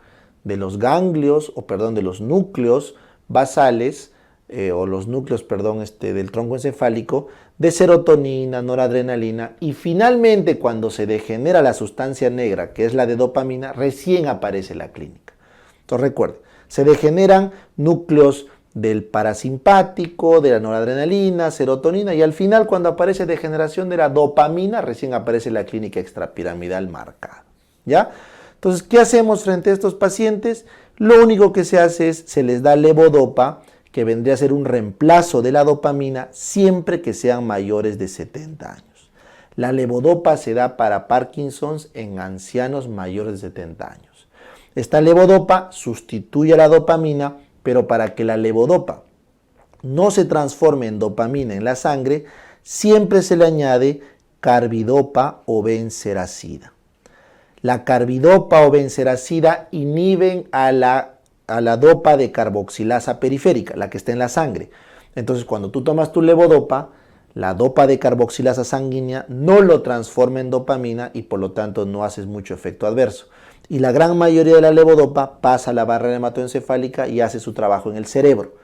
de los ganglios, de los núcleos basales, del tronco encefálico, de serotonina, noradrenalina, y finalmente cuando se degenera la sustancia negra, que es la de dopamina, recién aparece la clínica. Entonces recuerden, se degeneran núcleos del parasimpático, de la noradrenalina, serotonina, y al final cuando aparece degeneración de la dopamina, recién aparece la clínica extrapiramidal marcada. ¿Ya? Entonces, ¿qué hacemos frente a estos pacientes? Lo único que se hace es, se les da levodopa, que vendría a ser un reemplazo de la dopamina siempre que sean mayores de 70 años. La levodopa se da para Parkinson's en ancianos mayores de 70 años. Esta levodopa sustituye a la dopamina, pero para que la levodopa no se transforme en dopamina en la sangre, siempre se le añade carbidopa o benseracida. La carbidopa o benseracida inhiben a la dopa de carboxilasa periférica, la que está en la sangre. Entonces, cuando tú tomas tu levodopa, la dopa de carboxilasa sanguínea no lo transforma en dopamina y por lo tanto no haces mucho efecto adverso. Y la gran mayoría de la levodopa pasa a la barrera hematoencefálica y hace su trabajo en el cerebro.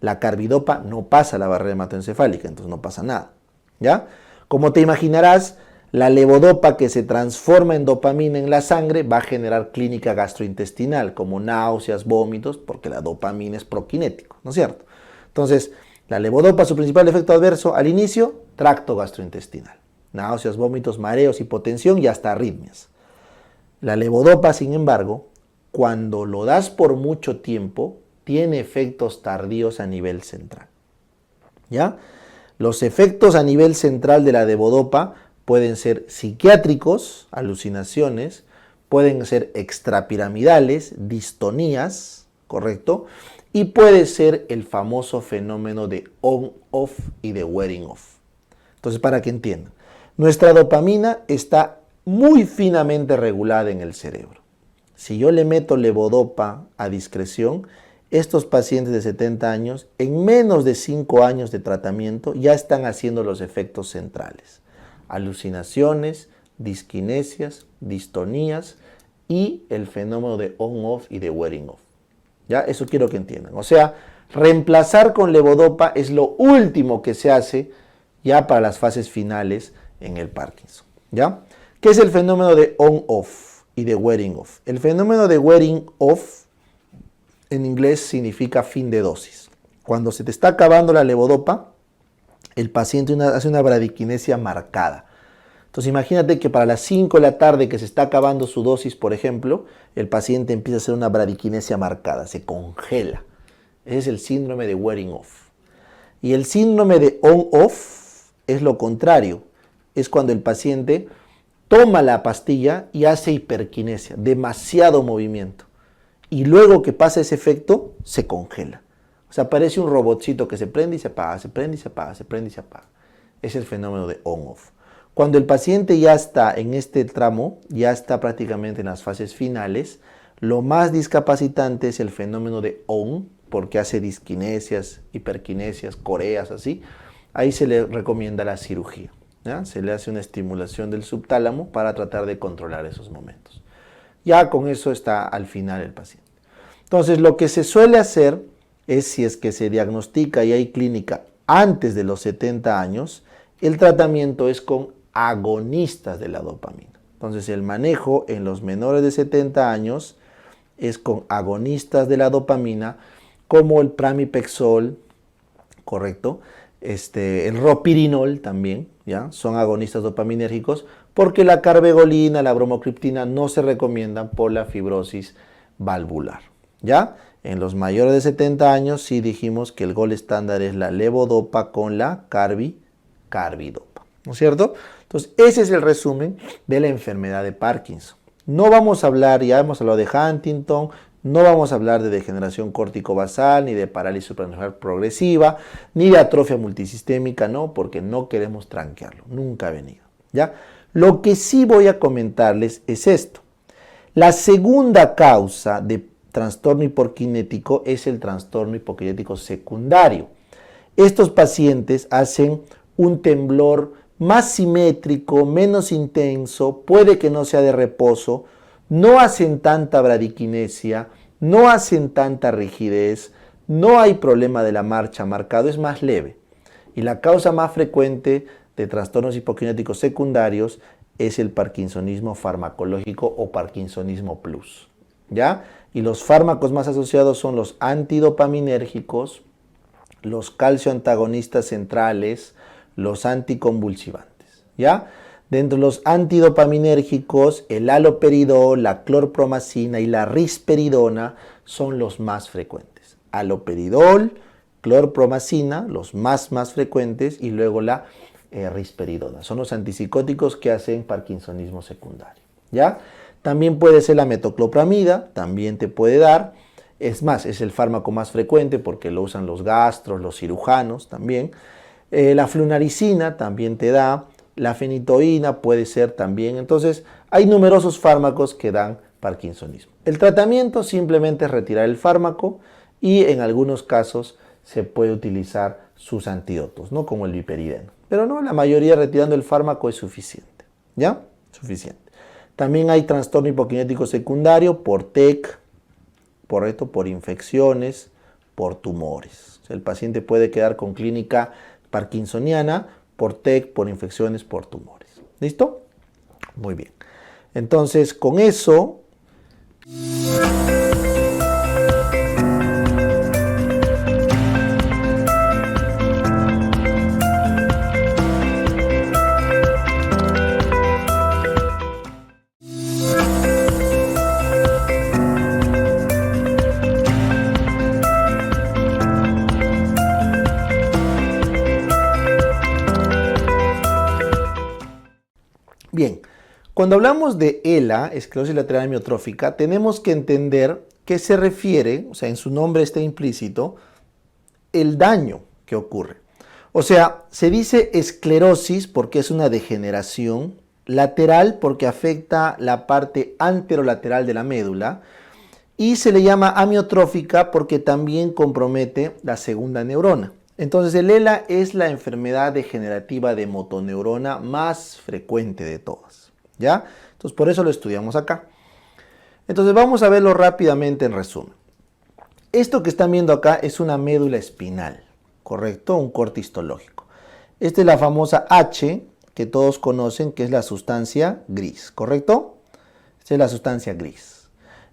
La carbidopa no pasa a la barrera hematoencefálica, entonces no pasa nada. ¿Ya? Como te imaginarás, La levodopa que se transforma en dopamina en la sangre va a generar clínica gastrointestinal, como náuseas, vómitos, porque la dopamina es prokinético, ¿no es cierto? Entonces, la levodopa, su principal efecto adverso al inicio, tracto gastrointestinal. Náuseas, vómitos, mareos, hipotensión y hasta arritmias. La levodopa, sin embargo, cuando lo das por mucho tiempo, tiene efectos tardíos a nivel central. ¿Ya? Los efectos a nivel central de la levodopa pueden ser psiquiátricos, alucinaciones, pueden ser extrapiramidales, distonías, ¿correcto? Y puede ser el famoso fenómeno de on-off y de wearing-off. Entonces, para que entiendan, nuestra dopamina está muy finamente regulada en el cerebro. Si yo le meto levodopa a discreción, estos pacientes de 70 años, en menos de 5 años de tratamiento, ya están haciendo los efectos centrales. Alucinaciones, disquinesias, distonías y el fenómeno de on-off y de wearing-off. ¿Ya? Eso quiero que entiendan. O sea, reemplazar con levodopa es lo último que se hace ya para las fases finales en el Parkinson. ¿Ya? ¿Qué es el fenómeno de on-off y de wearing-off? El fenómeno de wearing-off en inglés significa fin de dosis. Cuando se te está acabando la levodopa, el paciente hace una bradiquinesia marcada. Entonces imagínate que para las 5 de la tarde que se está acabando su dosis, por ejemplo, el paciente empieza a hacer una bradiquinesia marcada, se congela. Ese es el síndrome de wearing off. Y el síndrome de on-off es lo contrario. Es cuando el paciente toma la pastilla y hace hiperquinesia, demasiado movimiento. Y luego que pasa ese efecto, se congela. O sea, parece un robotcito que se prende y se apaga, se prende y se apaga, se prende y se apaga. Es el fenómeno de on-off. Cuando el paciente ya está en este tramo, ya está prácticamente en las fases finales, lo más discapacitante es el fenómeno de on, porque hace disquinesias, hiperquinesias, coreas, así. Ahí se le recomienda la cirugía, ¿ya? Se le hace una estimulación del subtálamo para tratar de controlar esos momentos. Ya con eso está al final el paciente. Entonces, lo que se suele hacer es, si es que se diagnostica y hay clínica antes de los 70 años, el tratamiento es con agonistas de la dopamina. Entonces, el manejo en los menores de 70 años es con agonistas de la dopamina, como el pramipexol, ¿correcto? El ropirinol también, ¿ya? Son agonistas dopaminérgicos, porque la carbegolina, la bromocriptina no se recomiendan por la fibrosis valvular, ¿ya? En los mayores de 70 años sí dijimos que el gold estándar es la levodopa con la carbidopa, ¿no es cierto? Entonces, ese es el resumen de la enfermedad de Parkinson. No vamos a hablar, ya hemos hablado de Huntington, no vamos a hablar de degeneración córtico-basal, ni de parálisis suprarrenal progresiva, ni de atrofia multisistémica, no, porque no queremos tranquearlo, nunca ha venido, ¿ya? Lo que sí voy a comentarles es esto. La segunda causa de trastorno hipokinético es el trastorno hipokinético secundario. Estos pacientes hacen un temblor más simétrico, menos intenso, puede que no sea de reposo, no hacen tanta bradiquinesia, no hacen tanta rigidez, no hay problema de la marcha marcado, es más leve. Y la causa más frecuente de trastornos hipokinéticos secundarios es el parkinsonismo farmacológico o parkinsonismo plus, ¿ya? Y los fármacos más asociados son los antidopaminérgicos, los calcioantagonistas centrales, los anticonvulsivantes, ¿ya? Dentro de los antidopaminérgicos, el haloperidol, la clorpromacina y la risperidona son los más frecuentes. Haloperidol, clorpromacina, los más frecuentes, y luego la risperidona. Son los antipsicóticos que hacen parkinsonismo secundario, ¿ya? También puede ser la metoclopramida, también te puede dar. Es más, es el fármaco más frecuente porque lo usan los gastros, los cirujanos también. La flunaricina también te da. La fenitoína puede ser también. Entonces, hay numerosos fármacos que dan parkinsonismo. El tratamiento simplemente es retirar el fármaco y en algunos casos se puede utilizar sus antídotos, ¿no? Como el viperideno. Pero no, la mayoría retirando el fármaco es suficiente, ¿ya? Suficiente. También hay trastorno hipokinético secundario por TEC, por infecciones, por tumores. O sea, el paciente puede quedar con clínica parkinsoniana por TEC, por infecciones, por tumores. ¿Listo? Muy bien. Entonces, con eso... Bien, cuando hablamos de ELA, esclerosis lateral amiotrófica, tenemos que entender que se refiere, o sea, en su nombre está implícito, el daño que ocurre. O sea, se dice esclerosis porque es una degeneración, lateral porque afecta la parte anterolateral de la médula, y se le llama amiotrófica porque también compromete la segunda neurona. Entonces el ELA es la enfermedad degenerativa de motoneurona más frecuente de todas, ¿ya? Entonces por eso lo estudiamos acá. Entonces vamos a verlo rápidamente en resumen. Esto que están viendo acá es una médula espinal, ¿correcto? Un corte histológico. Esta es la famosa H que todos conocen, que es la sustancia gris, ¿correcto? Esta es la sustancia gris.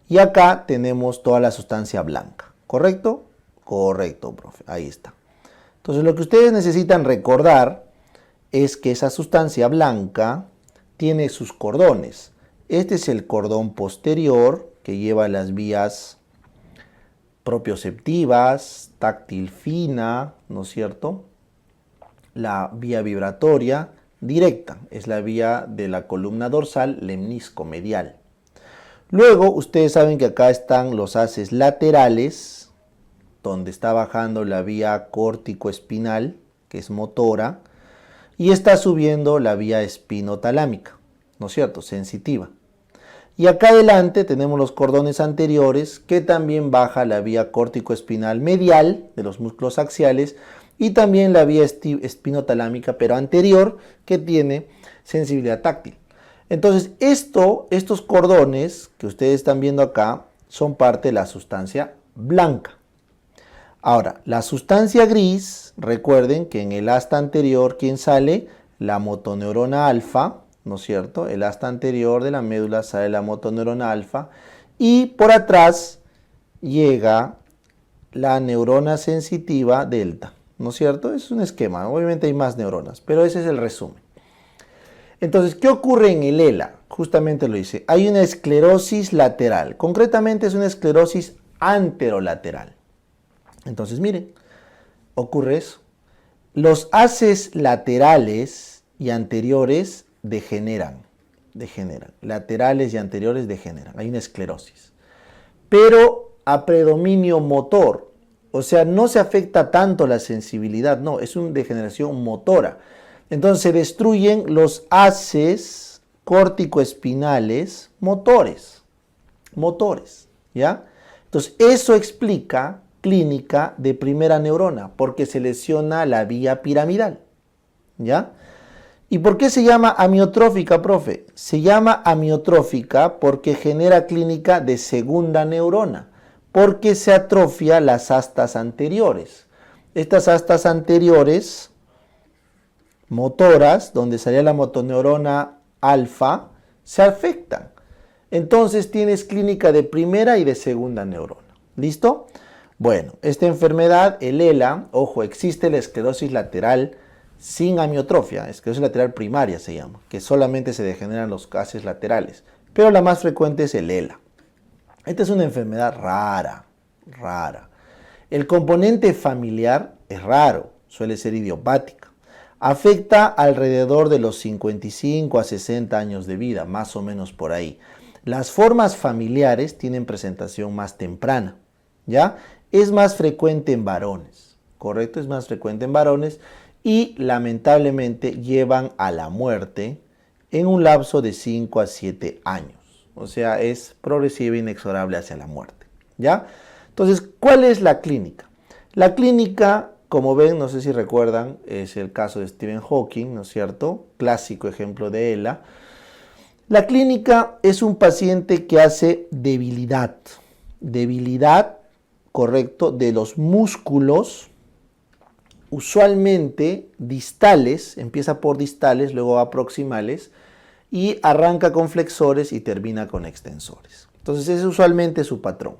Y acá tenemos toda la sustancia blanca, ¿correcto? Correcto, profe, ahí está. Entonces lo que ustedes necesitan recordar es que esa sustancia blanca tiene sus cordones. Este es el cordón posterior que lleva las vías propioceptivas, táctil fina, ¿no es cierto? La vía vibratoria directa es la vía de la columna dorsal lemnisco-medial. Luego ustedes saben que acá están los haces laterales, donde está bajando la vía córtico-espinal, que es motora, y está subiendo la vía espinotalámica, ¿no es cierto? Sensitiva. Y acá adelante tenemos los cordones anteriores, que también baja la vía córtico-espinal medial de los músculos axiales, y también la vía espinotalámica, pero anterior, que tiene sensibilidad táctil. Entonces, estos cordones que ustedes están viendo acá son parte de la sustancia blanca. Ahora, la sustancia gris, recuerden que en el asta anterior, ¿quién sale? La motoneurona alfa, ¿no es cierto? El asta anterior de la médula sale la motoneurona alfa y por atrás llega la neurona sensitiva delta, ¿no es cierto? Es un esquema, obviamente hay más neuronas, pero ese es el resumen. Entonces, ¿qué ocurre en el ELA? Justamente lo dice, hay una esclerosis lateral, concretamente es una esclerosis anterolateral. Entonces, miren, ocurre eso. Los haces laterales y anteriores degeneran. Laterales y anteriores degeneran. Hay una esclerosis. Pero a predominio motor. O sea, no se afecta tanto la sensibilidad. No, es una degeneración motora. Entonces se destruyen los haces córtico-espinales motores. ¿Ya? Entonces, eso explica clínica de primera neurona, porque se lesiona la vía piramidal, ¿ya? ¿Y por qué se llama amiotrófica, profe? Se llama amiotrófica porque genera clínica de segunda neurona, porque se atrofia las astas anteriores. Estas astas anteriores, motoras, donde salía la motoneurona alfa, se afectan. Entonces tienes clínica de primera y de segunda neurona. ¿Listo? Bueno, esta enfermedad, el ELA, ojo, existe la esclerosis lateral sin amiotrofia, esclerosis lateral primaria se llama, que solamente se degeneran los haces laterales, pero la más frecuente es el ELA. Esta es una enfermedad rara. El componente familiar es raro, suele ser idiopática. Afecta alrededor de los 55 a 60 años de vida, más o menos por ahí. Las formas familiares tienen presentación más temprana, ¿ya? Es más frecuente en varones, ¿correcto? Es más frecuente en varones y lamentablemente llevan a la muerte en un lapso de 5 a 7 años. O sea, es progresiva e inexorable hacia la muerte, ¿ya? Entonces, ¿cuál es la clínica? La clínica, como ven, no sé si recuerdan, es el caso de Stephen Hawking, ¿no es cierto? Clásico ejemplo de ELA. La clínica es un paciente que hace debilidad, correcto, de los músculos usualmente distales, empieza por distales, luego va proximales y arranca con flexores y termina con extensores. Entonces ese es usualmente su patrón.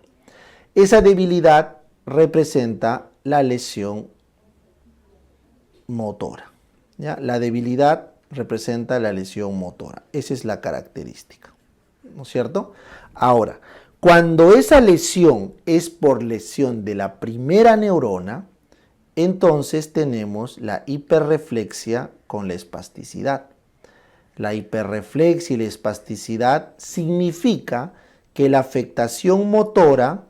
Esa debilidad representa la lesión motora. ¿Ya? La debilidad representa la lesión motora. Esa es la característica. ¿No es cierto? Ahora, cuando esa lesión es por lesión de la primera neurona, entonces tenemos la hiperreflexia con la espasticidad. La hiperreflexia y la espasticidad significa que la afectación motora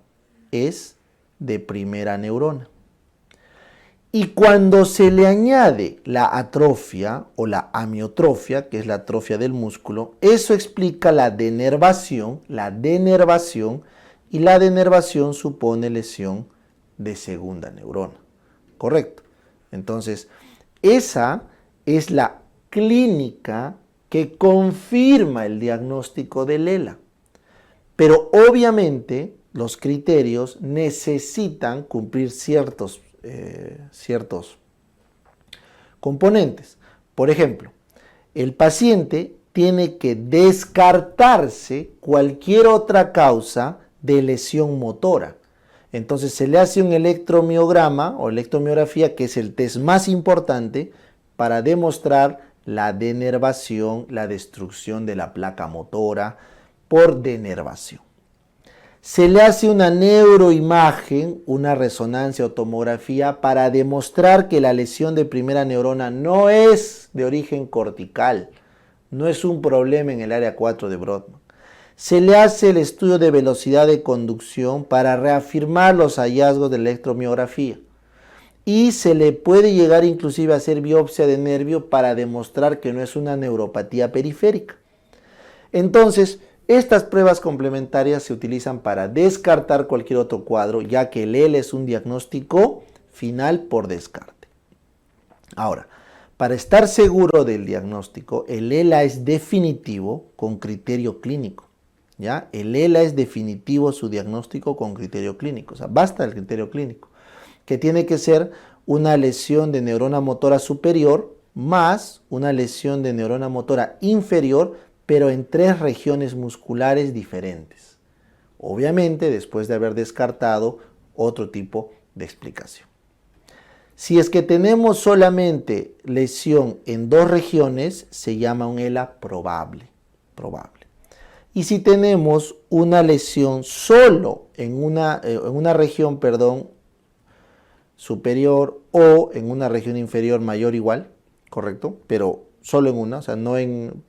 es de primera neurona. Y cuando se le añade la atrofia o la amiotrofia, que es la atrofia del músculo, eso explica la denervación, y la denervación supone lesión de segunda neurona. Correcto. Entonces, esa es la clínica que confirma el diagnóstico de Lela. Pero obviamente los criterios necesitan cumplir ciertos componentes. Por ejemplo, el paciente tiene que descartarse cualquier otra causa de lesión motora. Entonces se le hace un electromiograma o electromiografía, que es el test más importante para demostrar la denervación, la destrucción de la placa motora por denervación. Se le hace una neuroimagen, una resonancia o tomografía para demostrar que la lesión de primera neurona no es de origen cortical, no es un problema en el área 4 de Brodmann. Se le hace el estudio de velocidad de conducción para reafirmar los hallazgos de la electromiografía. Y se le puede llegar inclusive a hacer biopsia de nervio para demostrar que no es una neuropatía periférica. Entonces, estas pruebas complementarias se utilizan para descartar cualquier otro cuadro, ya que el ELA es un diagnóstico final por descarte. Ahora, para estar seguro del diagnóstico, el ELA es definitivo con criterio clínico. ¿Ya? El ELA es definitivo su diagnóstico con criterio clínico. O sea, basta el criterio clínico, que tiene que ser una lesión de neurona motora superior más una lesión de neurona motora inferior, pero en 3 regiones musculares diferentes. Obviamente, después de haber descartado otro tipo de explicación. Si es que tenemos solamente lesión en 2 regiones, se llama un ELA probable. Y si tenemos una lesión solo en una región, superior o en una región inferior mayor o igual, ¿correcto? Pero solo en una, o sea, no en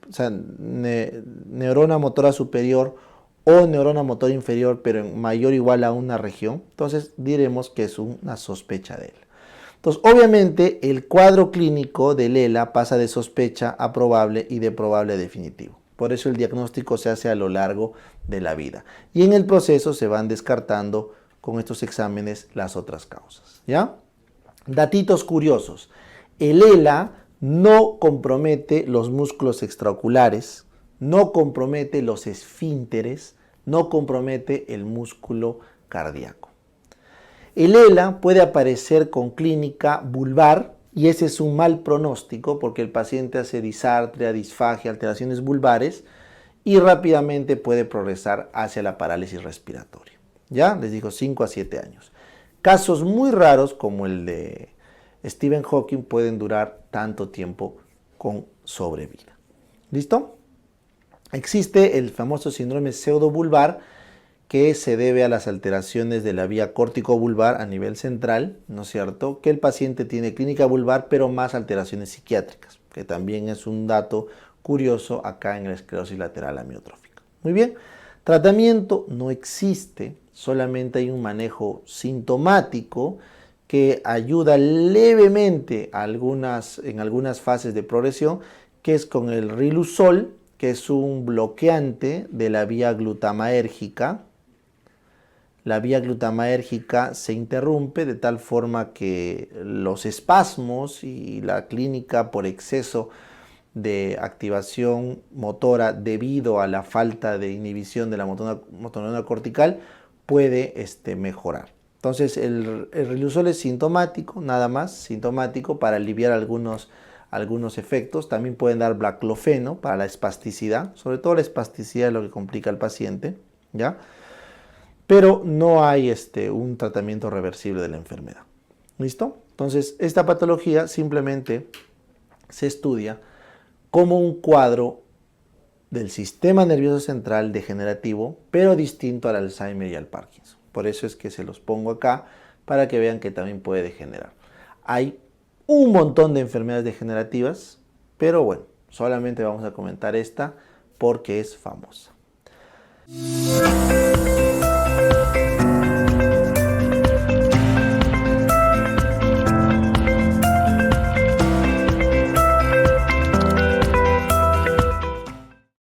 neurona motora superior o neurona motora inferior, pero en mayor o igual a una región, entonces diremos que es una sospecha de él. Entonces, obviamente, el cuadro clínico del ELA pasa de sospecha a probable y de probable a definitivo. Por eso el diagnóstico se hace a lo largo de la vida. Y en el proceso se van descartando con estos exámenes las otras causas. ¿Ya? Datitos curiosos. El ELA no compromete los músculos extraoculares, no compromete los esfínteres, no compromete el músculo cardíaco. El ELA puede aparecer con clínica vulvar y ese es un mal pronóstico porque el paciente hace disartria, disfagia, alteraciones vulvares y rápidamente puede progresar hacia la parálisis respiratoria. Ya les digo, 5 a 7 años. Casos muy raros como el de Stephen Hawking pueden durar tanto tiempo con sobrevida. ¿Listo? Existe el famoso síndrome pseudovulvar que se debe a las alteraciones de la vía córtico-vulvar a nivel central, ¿no es cierto? Que el paciente tiene clínica vulvar, pero más alteraciones psiquiátricas, que también es un dato curioso acá en la esclerosis lateral amiotrófica. Muy bien, tratamiento no existe, solamente hay un manejo sintomático que ayuda levemente en algunas fases de progresión, que es con el riluzol, que es un bloqueante de la vía glutamaérgica. La vía glutamaérgica se interrumpe de tal forma que los espasmos y la clínica por exceso de activación motora debido a la falta de inhibición de la motoneurona cortical puede mejorar. Entonces el riluzol es sintomático, nada más, sintomático para aliviar algunos efectos. También pueden dar baclofeno para la espasticidad, sobre todo la espasticidad es lo que complica al paciente, ¿ya? Pero no hay un tratamiento reversible de la enfermedad. ¿Listo? Entonces esta patología simplemente se estudia como un cuadro del sistema nervioso central degenerativo, pero distinto al Alzheimer y al Parkinson. Por eso es que se los pongo acá para que vean que también puede degenerar. Hay un montón de enfermedades degenerativas, pero bueno, solamente vamos a comentar esta porque es famosa.